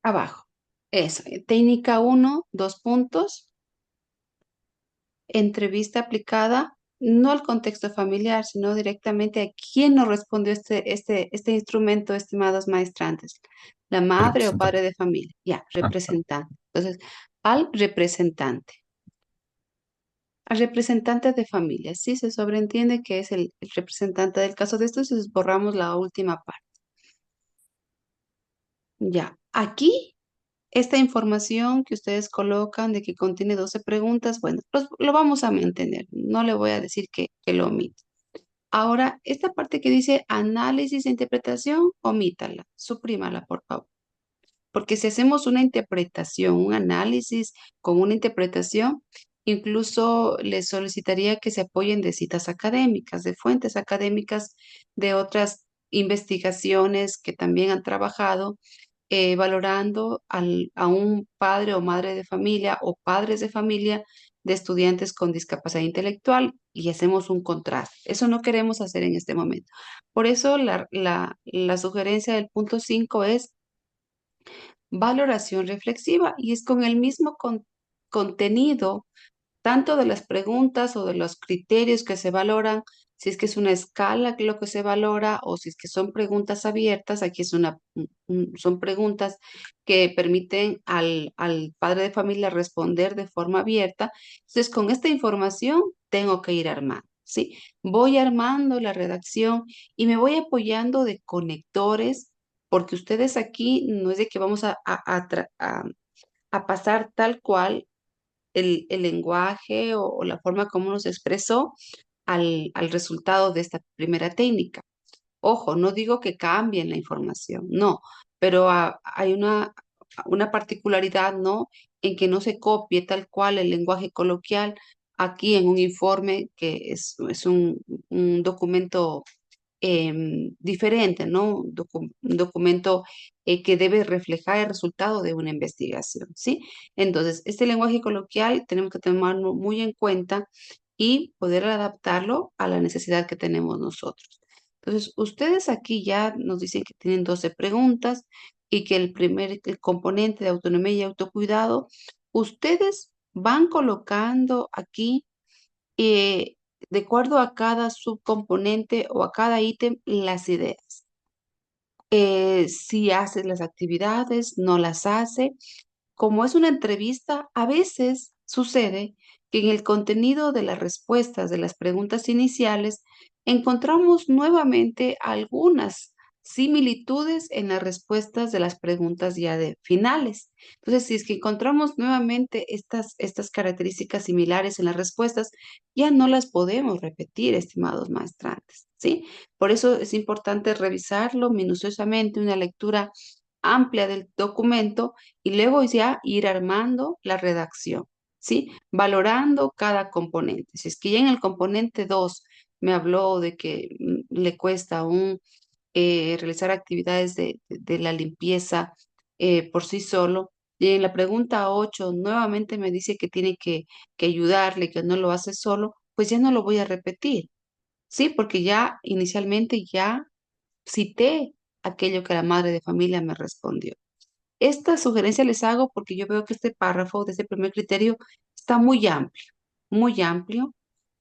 abajo. Eso, técnica 1, 2 puntos, entrevista aplicada, no al contexto familiar, sino directamente a quién nos respondió este instrumento, estimados maestrantes. La madre o padre Representante. de familia, ya, Ah, ah, representante. Entonces, al representante. Al representante de familia, sí se sobreentiende que es el representante del caso de esto, entonces borramos la última parte. Ya, aquí esta información que ustedes colocan de que contiene 12 preguntas, bueno, lo vamos a mantener. No le voy a decir que lo omita. Ahora, esta parte que dice análisis e interpretación, omítala, suprímala, por favor. Porque si hacemos una interpretación, un análisis con una interpretación, incluso les solicitaría que se apoyen de citas académicas, de fuentes académicas, de otras investigaciones que también han trabajado valorando a un padre o madre de familia o padres de familia de estudiantes con discapacidad intelectual y hacemos un contraste. Eso no queremos hacer en este momento. Por eso la sugerencia del punto 5 es valoración reflexiva y es con el mismo contenido tanto de las preguntas o de los criterios que se valoran, si es que es una escala lo que se valora o si es que son preguntas abiertas, aquí es son preguntas que permiten al padre de familia responder de forma abierta. Entonces, con esta información tengo que ir armando, ¿sí? Voy armando la redacción y me voy apoyando de conectores, porque ustedes aquí no es de que vamos a pasar tal cual el lenguaje o la forma como nos expresó al resultado de esta primera técnica. Ojo, no digo que cambien la información, no, pero hay una particularidad, ¿no? En que no se copie tal cual el lenguaje coloquial aquí en un informe que es un documento diferente, ¿no? Un documento que debe reflejar el resultado de una investigación, ¿sí? Entonces, este lenguaje coloquial tenemos que tomarlo muy en cuenta y poder adaptarlo a la necesidad que tenemos nosotros. Entonces, ustedes aquí ya nos dicen que tienen 12 preguntas y que el componente de autonomía y autocuidado, ustedes van colocando aquí eh, de acuerdo a cada subcomponente o a cada ítem las ideas. Si hace las actividades, no las hace. Como es una entrevista, a veces sucede que en el contenido de las respuestas de las preguntas iniciales encontramos nuevamente algunas similitudes en las respuestas de las preguntas ya de finales. Entonces, si es que encontramos nuevamente estas características similares en las respuestas, ya no las podemos repetir, estimados maestrantes, ¿sí? Por eso es importante revisarlo minuciosamente, una lectura amplia del documento y luego ya ir armando la redacción, ¿sí? Valorando cada componente. Si es que ya en el componente 2 me habló de que le cuesta aún realizar actividades de la limpieza por sí solo, y en la pregunta 8 nuevamente me dice que tiene que ayudarle, que no lo hace solo, pues ya no lo voy a repetir, ¿sí? Porque ya inicialmente ya cité aquello que la madre de familia me respondió. Esta sugerencia les hago porque yo veo que este párrafo de este primer criterio está muy amplio, muy amplio.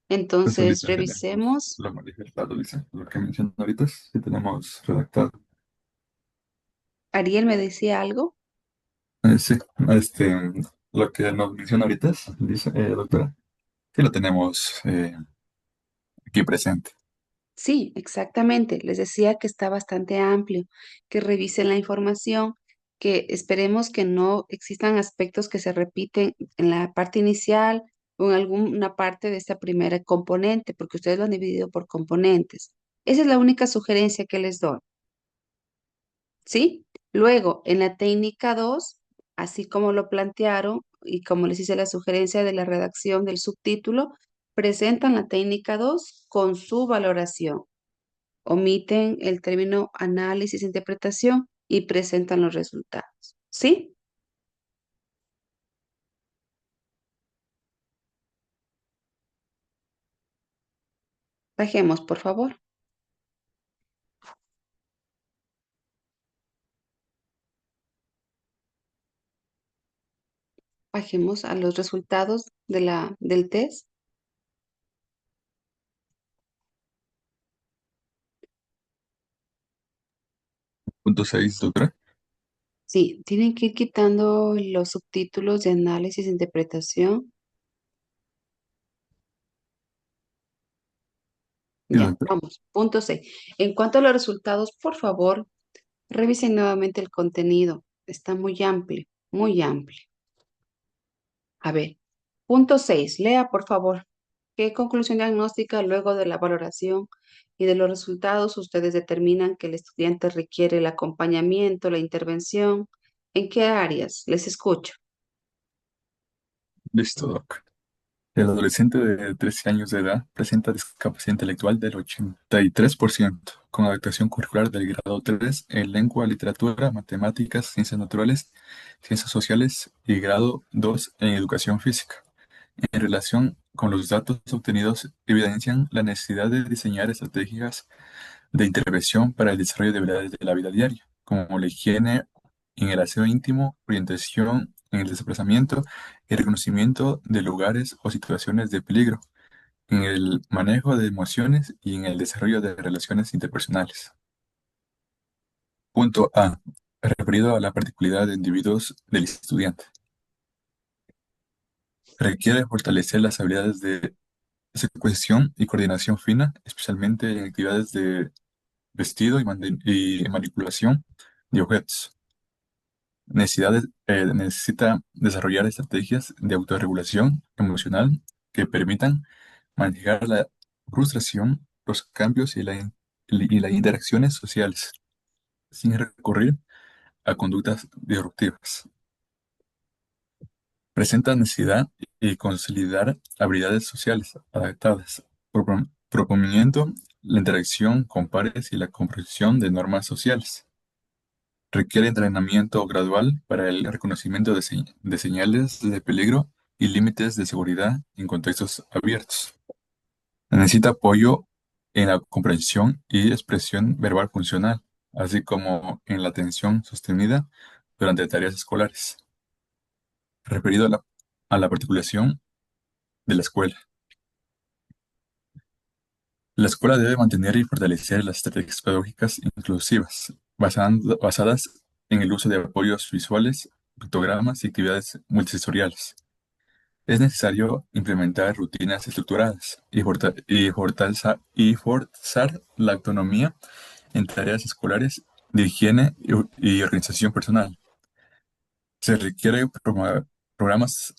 Pues Entonces, ahorita tenemos revisemos. lo manifestado, dice, lo que mencioné ahorita, sí tenemos redactado. Ariel me decía algo. Sí, este, lo que nos menciona ahorita, dice, doctora, sí lo tenemos aquí presente. Sí, exactamente. Les decía que está bastante amplio, que revisen la información, que esperemos que no existan aspectos que se repiten en la parte inicial o en alguna parte de esta primera componente, porque ustedes lo han dividido por componentes. Esa es la única sugerencia que les doy. ¿Sí? Luego, en la técnica 2, así como lo plantearon y como les hice la sugerencia de la redacción del subtítulo, presentan la técnica 2 con su valoración. Omiten el término análisis e interpretación y presentan los resultados. ¿Sí? Bajemos, por favor. Bajemos a los resultados del test. Punto 6, doctora. Sí, tienen que ir quitando los subtítulos de análisis e interpretación. Sí, Ya, doctora. vamos. Punto 6. En cuanto a los resultados, por favor, revisen nuevamente el contenido. Está muy amplio, muy amplio. A ver, punto 6. Lea, por favor. ¿Qué conclusión diagnóstica luego de la valoración y de los resultados ustedes determinan que el estudiante requiere el acompañamiento, la intervención? ¿En qué áreas? Les escucho. Listo, doc. El adolescente de 13 años de edad presenta discapacidad intelectual del 83%, con adaptación curricular del grado 3 en lengua, literatura, matemáticas, ciencias naturales, ciencias sociales y grado 2 en educación física. En relación con los datos obtenidos, evidencian la necesidad de diseñar estrategias de intervención para el desarrollo de habilidades de la vida diaria, como la higiene en el aseo íntimo, orientación en el desplazamiento y reconocimiento de lugares o situaciones de peligro, en el manejo de emociones y en el desarrollo de relaciones interpersonales. Punto A. Referido a la particularidad de individuos del estudiante. Requiere fortalecer las habilidades de secuenciación y coordinación fina, especialmente en actividades de vestido y manipulación de objetos. Necesita desarrollar estrategias de autorregulación emocional que permitan manejar la frustración, los cambios y las interacciones sociales, sin recurrir a conductas disruptivas. Presenta necesidad de consolidar habilidades sociales adaptadas, proponiendo la interacción con pares y la comprensión de normas sociales. Requiere entrenamiento gradual para el reconocimiento de señales de peligro y límites de seguridad en contextos abiertos. Necesita apoyo en la comprensión y expresión verbal funcional, así como en la atención sostenida durante tareas escolares. Referido a la articulación de la escuela. La escuela debe mantener y fortalecer las estrategias pedagógicas inclusivas, basadas en el uso de apoyos visuales, pictogramas y actividades multisensoriales. Es necesario implementar rutinas estructuradas y forzar la autonomía en tareas escolares de higiene y organización personal. Se requiere programas,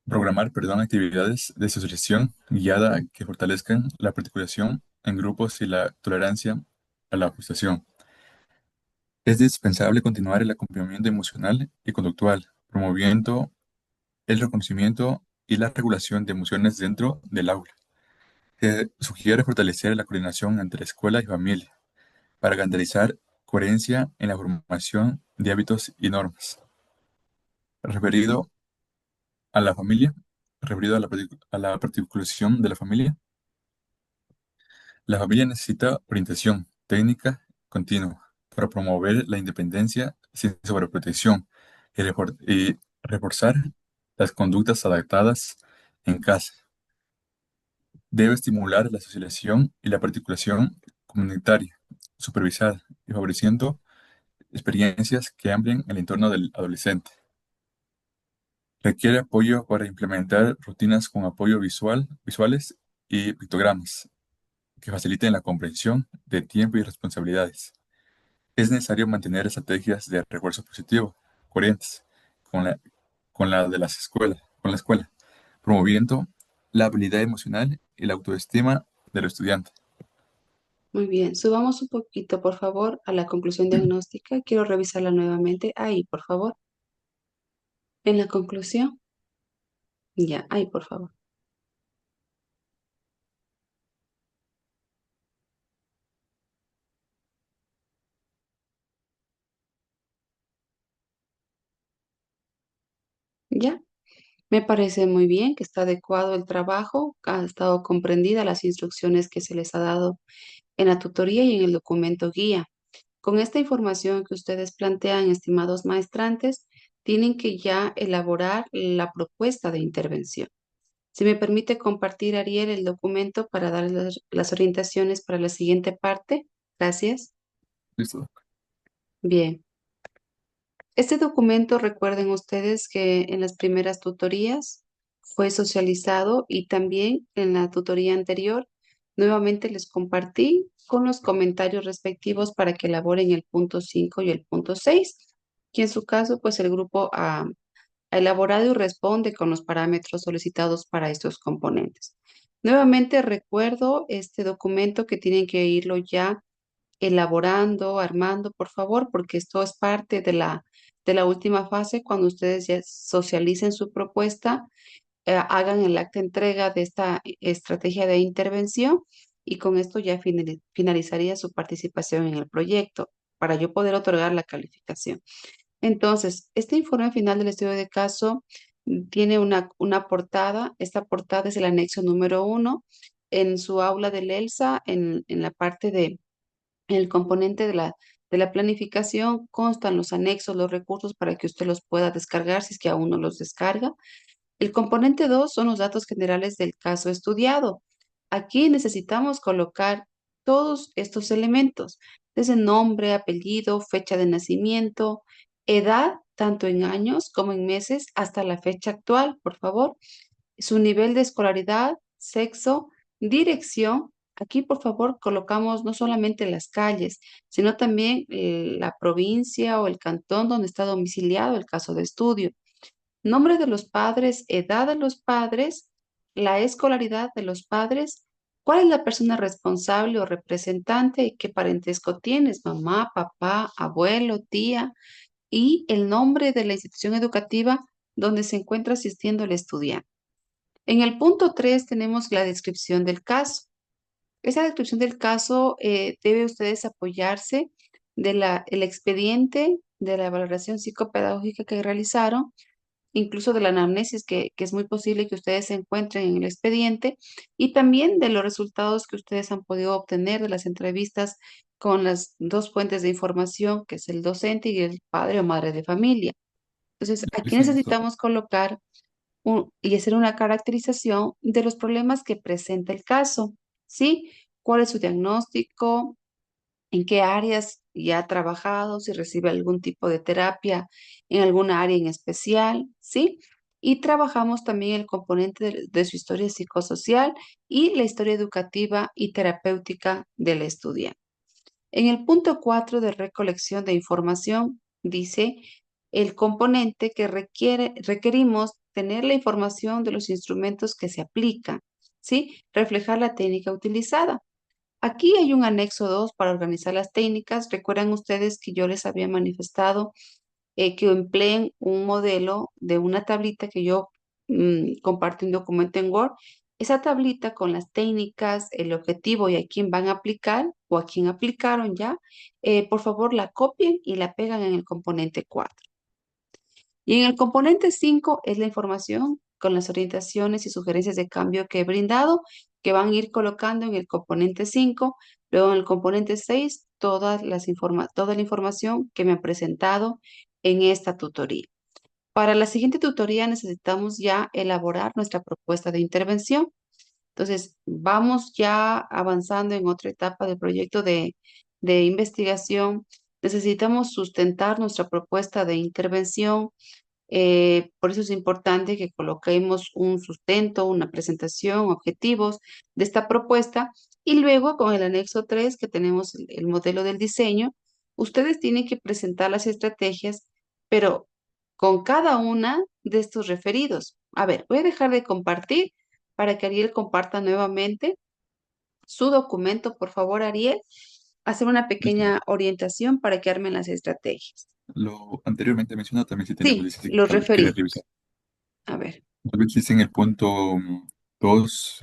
actividades de socialización guiada que fortalezcan la articulación en grupos y la tolerancia a la frustración. Es indispensable continuar el acompañamiento emocional y conductual, promoviendo el reconocimiento y la regulación de emociones dentro del aula. Se sugiere fortalecer la coordinación entre escuela y familia para garantizar coherencia en la formación de hábitos y normas. Referido a la familia, referido a la particulación de la familia necesita orientación técnica continua para promover la independencia sin sobreprotección y reforzar las conductas adaptadas en casa. Debe estimular la socialización y la particulación comunitaria, supervisada y favoreciendo experiencias que amplien el entorno del adolescente. Requiere apoyo para implementar rutinas con apoyo visuales y pictogramas que faciliten la comprensión de tiempo y responsabilidades. Es necesario mantener estrategias de refuerzo positivo coherentes con con la escuela, promoviendo la habilidad emocional y la autoestima del estudiante. Muy bien, subamos un poquito, por favor, a la conclusión diagnóstica. Quiero revisarla nuevamente. Ahí, por favor. En la conclusión. Ya, ahí, por favor. Ya. Me parece muy bien que está adecuado el trabajo, ha estado comprendida las instrucciones que se les ha dado en la tutoría y en el documento guía. Con esta información que ustedes plantean, estimados maestrantes, tienen que ya elaborar la propuesta de intervención. Si me permite compartir, Ariel, el documento para dar las orientaciones para la siguiente parte. Gracias. Listo. Bien. Este documento, recuerden ustedes que en las primeras tutorías fue socializado y también en la tutoría anterior nuevamente les compartí con los comentarios respectivos para que elaboren el punto 5 y el punto 6, que en su caso pues el grupo ha elaborado y responde con los parámetros solicitados para estos componentes. Nuevamente recuerdo este documento que tienen que irlo ya elaborando, armando, por favor, porque esto es parte de la última fase, cuando ustedes ya socialicen su propuesta, hagan el acta de entrega de esta estrategia de intervención y con esto ya finalizaría su participación en el proyecto para yo poder otorgar la calificación. Entonces, este informe final del estudio de caso tiene una portada. Esta portada es el anexo número 1 en su aula del ELSA, en la parte en el componente de la planificación constan los anexos, los recursos para que usted los pueda descargar si es que aún no los descarga. El componente 2 son los datos generales del caso estudiado. Aquí necesitamos colocar todos estos elementos, desde nombre, apellido, fecha de nacimiento, edad, tanto en años como en meses, hasta la fecha actual, por favor, su nivel de escolaridad, sexo, dirección. Aquí, por favor, colocamos no solamente las calles, sino también la provincia o el cantón donde está domiciliado el caso de estudio. Nombre de los padres, edad de los padres, la escolaridad de los padres, cuál es la persona responsable o representante y qué parentesco tienes, mamá, papá, abuelo, tía, y el nombre de la institución educativa donde se encuentra asistiendo el estudiante. En el punto 3 tenemos la descripción del caso. Esa descripción del caso debe ustedes apoyarse el expediente de la valoración psicopedagógica que realizaron, incluso de la anamnesis que es muy posible que ustedes se encuentren en el expediente y también de los resultados que ustedes han podido obtener de las entrevistas con las dos fuentes de información, que es el docente y el padre o madre de familia. Entonces, aquí Listo. necesitamos colocar y hacer una caracterización de los problemas que presenta el caso, ¿sí? ¿Cuál es su diagnóstico? ¿En qué áreas ya ha trabajado? Si recibe algún tipo de terapia en alguna área en especial, ¿sí? y trabajamos también el componente de su historia psicosocial y la historia educativa y terapéutica del estudiante. En el punto 4 de recolección de información dice el componente que requerimos tener la información de los instrumentos que se aplican, ¿sí? Reflejar la técnica utilizada. Aquí hay un anexo 2 para organizar las técnicas. Recuerdan ustedes que yo les había manifestado que empleen un modelo de una tablita que yo compartí un documento en Word. Esa tablita con las técnicas, el objetivo y a quién van a aplicar o a quién aplicaron ya, por favor la copien y la pegan en el componente 4. Y en el componente 5 es la información con las orientaciones y sugerencias de cambio que he brindado, que van a ir colocando en el componente 5. Luego en el componente 6, toda la información que me han presentado en esta tutoría. Para la siguiente tutoría necesitamos ya elaborar nuestra propuesta de intervención. Entonces, vamos ya avanzando en otra etapa del proyecto de investigación. Necesitamos sustentar nuestra propuesta de intervención, por eso es importante que coloquemos un sustento, una presentación, objetivos de esta propuesta y luego con el anexo 3 que tenemos el modelo del diseño, ustedes tienen que presentar las estrategias, pero con cada una de estos referidos. A ver, voy a dejar de compartir para que Ariel comparta nuevamente su documento. Por favor, Ariel, hacer una Listo. pequeña orientación para que armen las estrategias. Lo anteriormente mencionado también sí tenemos Sí, licencia los que quería revisar. referidos. A ver. Tal vez dice en el punto 2,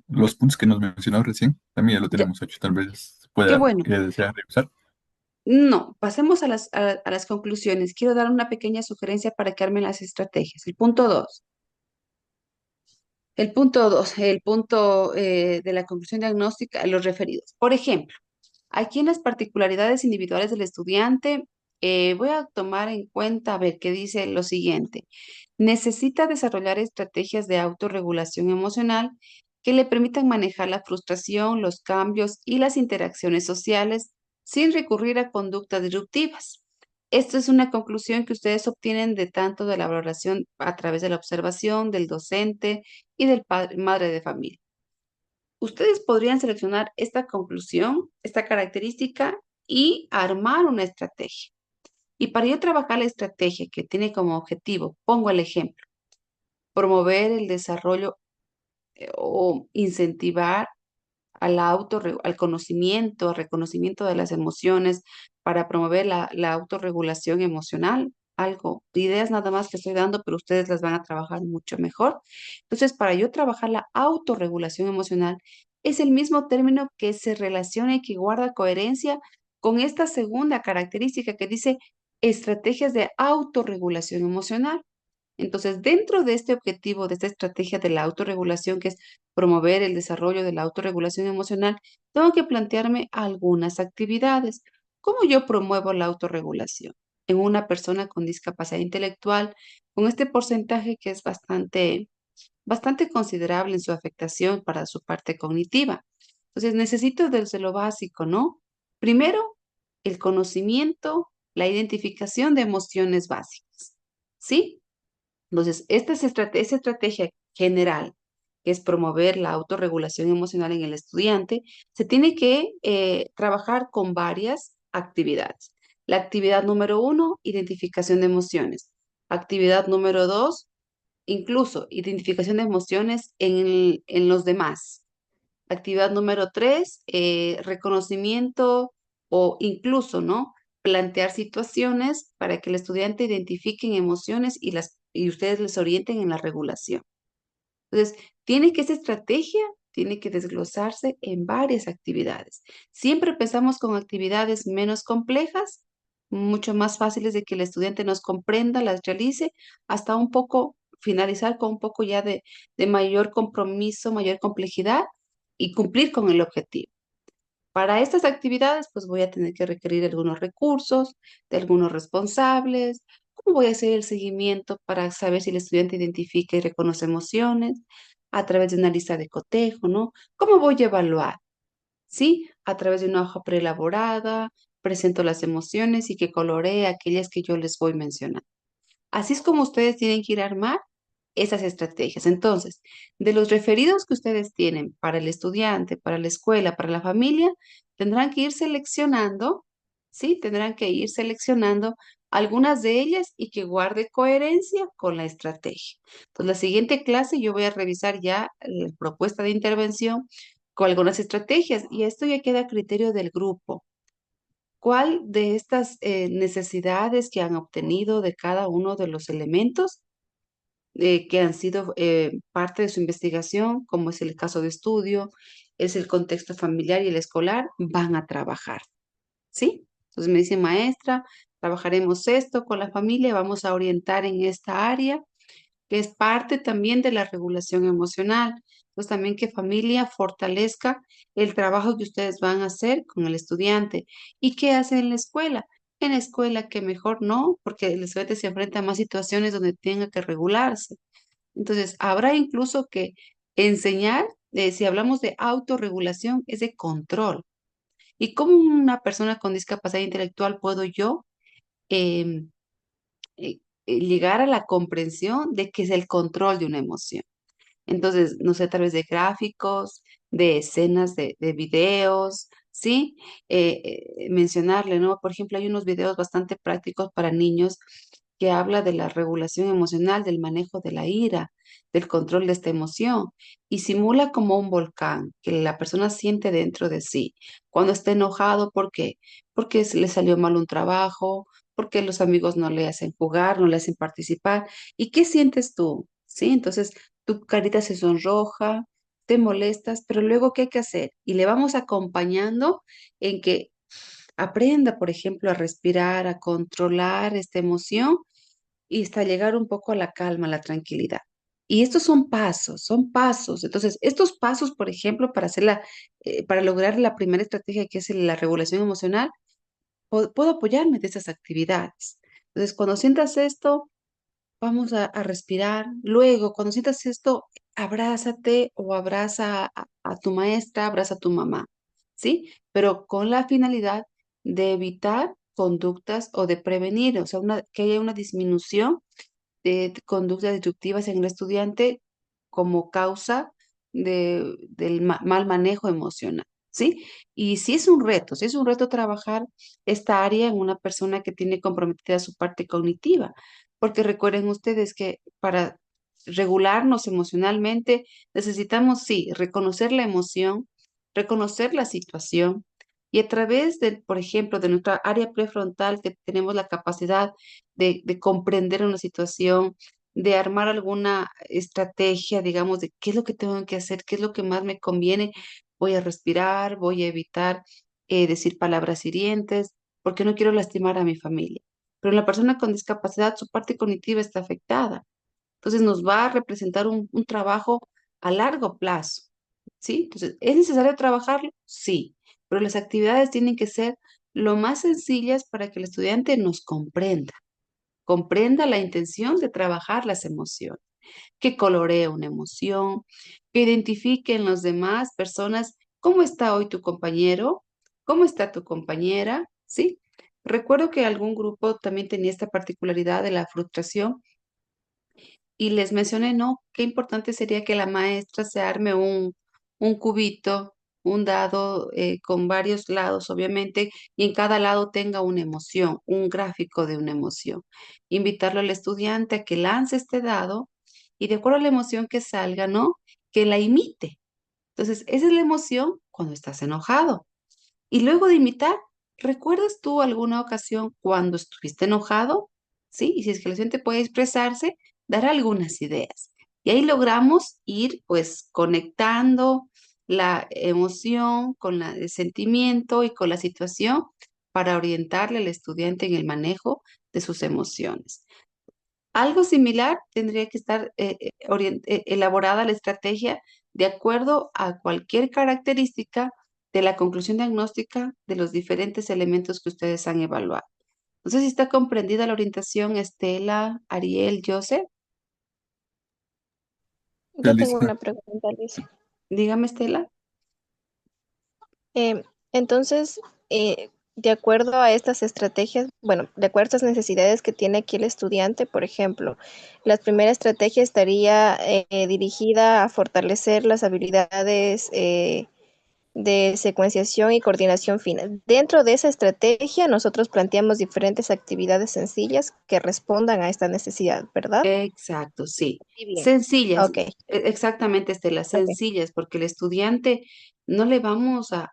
los puntos que nos mencionaba recién, también ya lo Ya, tenemos hecho. Tal vez qué pueda bueno. desear revisar. No, pasemos a las conclusiones. Quiero dar una pequeña sugerencia para que armen las estrategias. El punto 2. El punto de la conclusión diagnóstica, los referidos. Por ejemplo, aquí en las particularidades individuales del estudiante, voy a tomar en cuenta, a ver, qué dice lo siguiente. Necesita desarrollar estrategias de autorregulación emocional que le permitan manejar la frustración, los cambios y las interacciones sociales sin recurrir a conductas disruptivas. Esto es una conclusión que ustedes obtienen de tanto de la valoración a través de la observación del docente y del padre, madre de familia. Ustedes podrían seleccionar esta conclusión, esta característica y armar una estrategia. Y para yo trabajar la estrategia que tiene como objetivo, pongo el ejemplo, promover el desarrollo o incentivar al conocimiento, al reconocimiento de las emociones para promover la autorregulación emocional. Algo, ideas nada más que estoy dando, pero ustedes las van a trabajar mucho mejor. Entonces, para yo trabajar la autorregulación emocional, es el mismo término que se relaciona y que guarda coherencia con esta segunda característica que dice estrategias de autorregulación emocional. Entonces, dentro de este objetivo, de esta estrategia de la autorregulación, que es promover el desarrollo de la autorregulación emocional, tengo que plantearme algunas actividades. ¿Cómo yo promuevo la autorregulación? En una persona con discapacidad intelectual, con este porcentaje que es bastante considerable en su afectación para su parte cognitiva. Entonces, necesito desde lo básico, ¿no? Primero, el conocimiento, la identificación de emociones básicas, ¿sí? Entonces, esta estrategia general, que es promover la autorregulación emocional en el estudiante, se tiene que trabajar con varias actividades. La actividad número 1, identificación de emociones. Actividad número 2, incluso identificación de emociones en los demás. Actividad número 3, reconocimiento o incluso, ¿no? Plantear situaciones para que el estudiante identifique emociones y ustedes les orienten en la regulación. Entonces, esa estrategia tiene que desglosarse en varias actividades. Siempre empezamos con actividades menos complejas, mucho más fáciles de que el estudiante nos comprenda, las realice, hasta un poco finalizar con un poco ya de mayor compromiso, mayor complejidad y cumplir con el objetivo. Para estas actividades, pues voy a tener que requerir algunos recursos, de algunos responsables. ¿Cómo voy a hacer el seguimiento para saber si el estudiante identifica y reconoce emociones? A través de una lista de cotejo, ¿no? ¿Cómo voy a evaluar? ¿Sí? A través de una hoja preelaborada, presento las emociones y que coloree aquellas que yo les voy mencionando. Así es como ustedes tienen que ir a armar esas estrategias. Entonces, de los referidos que ustedes tienen para el estudiante, para la escuela, para la familia, tendrán que ir seleccionando, ¿sí? Tendrán que ir seleccionando algunas de ellas y que guarde coherencia con la estrategia. Entonces, la siguiente clase yo voy a revisar ya la propuesta de intervención con algunas estrategias y esto ya queda a criterio del grupo. ¿Cuál de estas necesidades que han obtenido de cada uno de los elementos que han sido parte de su investigación, como es el caso de estudio, es el contexto familiar y el escolar, van a trabajar? ¿Sí? Entonces me dice, maestra, trabajaremos esto con la familia, vamos a orientar en esta área que es parte también de la regulación emocional. Pues también que familia fortalezca el trabajo que ustedes van a hacer con el estudiante. ¿Y qué hace en la escuela? En la escuela que mejor no, porque el estudiante se enfrenta a más situaciones donde tenga que regularse. Entonces, habrá incluso que enseñar, si hablamos de autorregulación, es de control. ¿Y cómo una persona con discapacidad intelectual puedo yo em, llegar a la comprensión de qué es el control de una emoción? Entonces, no sé, a través de gráficos, de escenas de videos, ¿sí? Mencionarle, ¿no? Por ejemplo, hay unos videos bastante prácticos para niños que habla de la regulación emocional, del manejo de la ira, del control de esta emoción, y simula como un volcán que la persona siente dentro de sí. Cuando está enojado, ¿por qué? Porque le salió mal un trabajo, porque los amigos no le hacen jugar, no le hacen participar. ¿Y qué sientes tú? ¿Sí? Entonces, tu carita se sonroja, te molestas, pero luego, ¿qué hay que hacer? Y le vamos acompañando en que aprenda, por ejemplo, a respirar, a controlar esta emoción y hasta llegar un poco a la calma, a la tranquilidad. Y estos son pasos, son pasos. Entonces, estos pasos, por ejemplo, para lograr la primera estrategia que es la regulación emocional, puedo apoyarme de estas actividades. Entonces, cuando sientas esto, vamos a respirar. Luego, cuando sientas esto, abrázate o abraza a tu maestra, abraza a tu mamá, ¿sí? Pero con la finalidad de evitar conductas o de prevenir, o sea, que haya una disminución de conductas destructivas en el estudiante como causa del mal manejo emocional, ¿sí? Y si es un reto trabajar esta área en una persona que tiene comprometida su parte cognitiva, porque recuerden ustedes que para regularnos emocionalmente necesitamos, sí, reconocer la emoción, reconocer la situación. Y a través de, por ejemplo, de nuestra área prefrontal, que tenemos la capacidad de comprender una situación, de armar alguna estrategia, digamos, de qué es lo que tengo que hacer, qué es lo que más me conviene. Voy a respirar, voy a evitar decir palabras hirientes, porque no quiero lastimar a mi familia. Pero la persona con discapacidad, su parte cognitiva está afectada. Entonces nos va a representar un trabajo a largo plazo, ¿sí? Entonces, ¿es necesario trabajarlo? Sí, pero las actividades tienen que ser lo más sencillas para que el estudiante nos comprenda la intención de trabajar las emociones, que coloree una emoción, que identifique en los demás personas cómo está hoy tu compañero, cómo está tu compañera, ¿sí? Recuerdo que algún grupo también tenía esta particularidad de la frustración y les mencioné, ¿no? Qué importante sería que la maestra se arme un cubito, un dado con varios lados, obviamente, y en cada lado tenga una emoción, un gráfico de una emoción. Invitarlo al estudiante a que lance este dado y de acuerdo a la emoción que salga, ¿no? Que la imite. Entonces, esa es la emoción cuando estás enojado. Y luego de imitar, ¿recuerdas tú alguna ocasión cuando estuviste enojado? Sí, y si es que el estudiante puede expresarse, dar algunas ideas. Y ahí logramos ir pues conectando la emoción con el sentimiento y con la situación para orientarle al estudiante en el manejo de sus emociones. Algo similar tendría que estar elaborada la estrategia de acuerdo a cualquier característica de la conclusión diagnóstica de los diferentes elementos que ustedes han evaluado. No sé si está comprendida la orientación, Estela, Ariel, Joseph. Yo tengo Realiza. una pregunta, Liz. Dígame, Estela. Eh, entonces, eh, de acuerdo a estas estrategias, bueno, de acuerdo a estas necesidades que tiene aquí el estudiante, por ejemplo, la primera estrategia estaría dirigida a fortalecer las habilidades de secuenciación y coordinación fina. Dentro de esa estrategia, nosotros planteamos diferentes actividades sencillas que respondan a esta necesidad, ¿verdad? Exacto, sí. Sí, bien. Sencillas, Ok, exactamente, Estela, ok. sencillas, porque el estudiante no le vamos a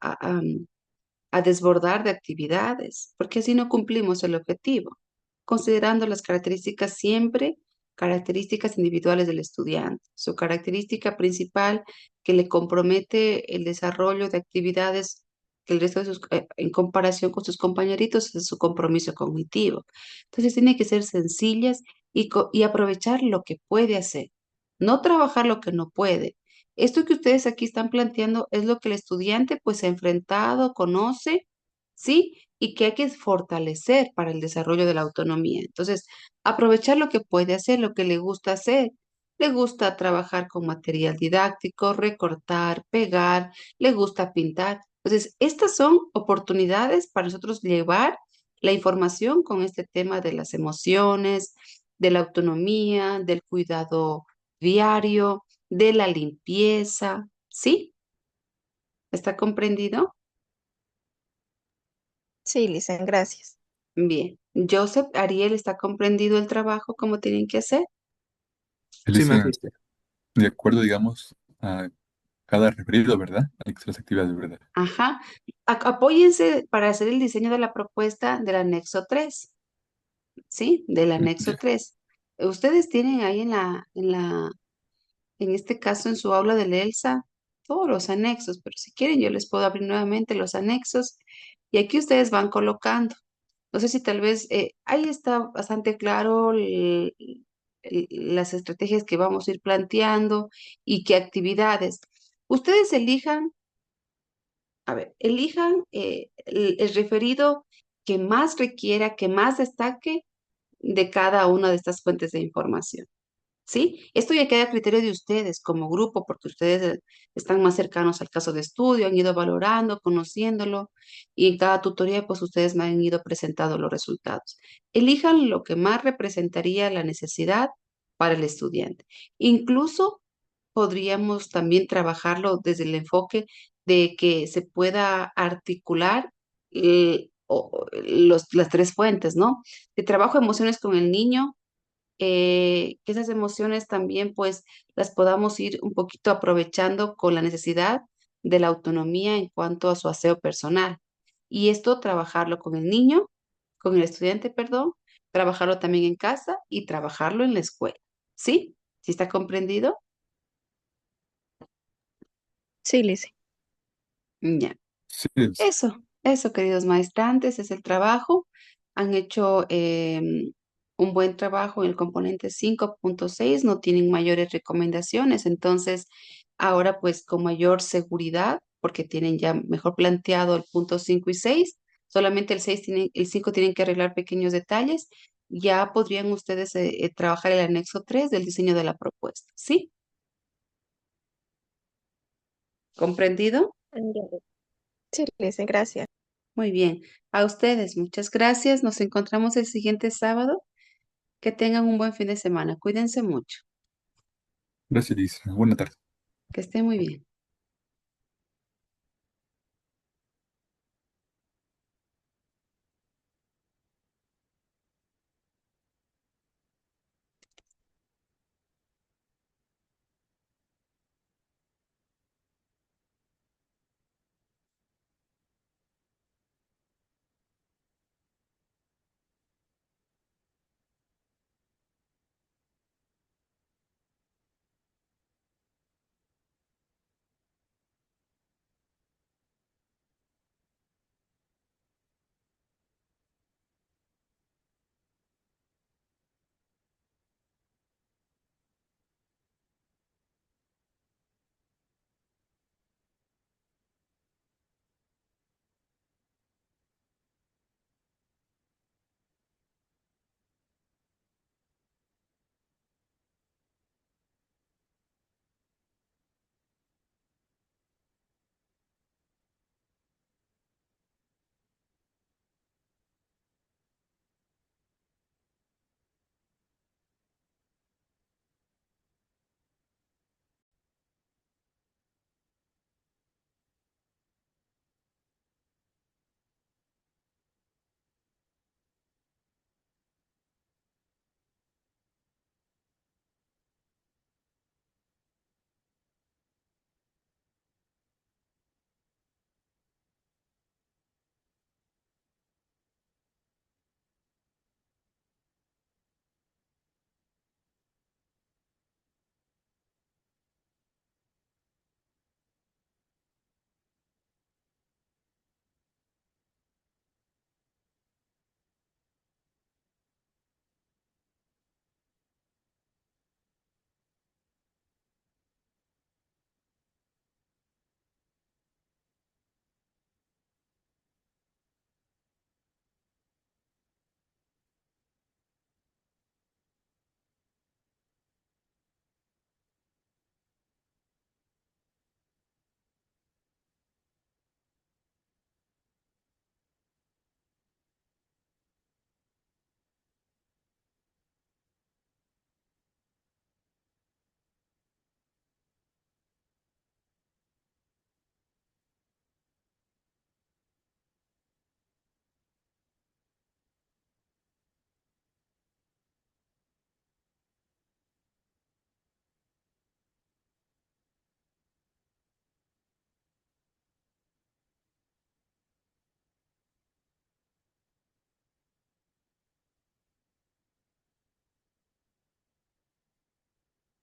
desbordar de actividades, porque así no cumplimos el objetivo, considerando las características siempre, características individuales del estudiante. Su característica principal que le compromete el desarrollo de actividades que el resto de sus, en comparación con sus compañeritos es su compromiso cognitivo. Entonces tiene que ser sencillas y aprovechar lo que puede hacer, no trabajar lo que no puede. Esto que ustedes aquí están planteando es lo que el estudiante pues ha enfrentado, conoce, ¿sí? Y que hay que fortalecer para el desarrollo de la autonomía. Entonces, aprovechar lo que puede hacer, lo que le gusta hacer. Le gusta trabajar con material didáctico, recortar, pegar, le gusta pintar. Entonces, estas son oportunidades para nosotros llevar la información con este tema de las emociones, de la autonomía, del cuidado diario, de la limpieza, ¿sí? ¿Está comprendido? Sí, Licen, gracias. Bien. Joseph, Ariel, ¿está comprendido el trabajo, cómo tienen que hacer? Él Sí, dice, magíster. de acuerdo, digamos, a cada referido, ¿verdad? A las actividades, ¿verdad? Ajá. Apóyense para hacer el diseño de la propuesta del anexo 3, ¿sí? Del anexo Ya. 3. Ustedes tienen ahí en este caso en su aula del ELSA, todos los anexos, pero si quieren yo les puedo abrir nuevamente los anexos y aquí ustedes van colocando. No sé si tal vez ahí está bastante claro las estrategias que vamos a ir planteando y qué actividades. Ustedes elijan, a ver, elijan el referido que más requiera, que más destaque de cada una de estas fuentes de información. ¿Sí? Esto ya queda a criterio de ustedes como grupo, porque ustedes están más cercanos al caso de estudio, han ido valorando, conociéndolo, y en cada tutoría, pues ustedes me han ido presentando los resultados. Elijan lo que más representaría la necesidad para el estudiante. Incluso podríamos también trabajarlo desde el enfoque de que se pueda articular las tres fuentes, ¿no? De trabajo de emociones con el niño, que esas emociones también pues las podamos ir un poquito aprovechando con la necesidad de la autonomía en cuanto a su aseo personal. Y esto trabajarlo con el niño, con el estudiante, perdón, trabajarlo también en casa y trabajarlo en la escuela. ¿Sí? ¿Sí está comprendido? Sí, Licen. Ya. Sí, Eso, queridos maestrantes, es el trabajo. Han hecho un buen trabajo en el componente 5.6, no tienen mayores recomendaciones, entonces ahora pues con mayor seguridad, porque tienen ya mejor planteado el punto 5 y 6, solamente el 5 tienen que arreglar pequeños detalles, ya podrían ustedes trabajar el anexo 3 del diseño de la propuesta, ¿sí? ¿Comprendido? Sí, Licen, gracias. Muy bien. A ustedes, muchas gracias. Nos encontramos el siguiente sábado. Que tengan un buen fin de semana. Cuídense mucho. gracias, Lisa. Buena tarde. Que estén muy bien.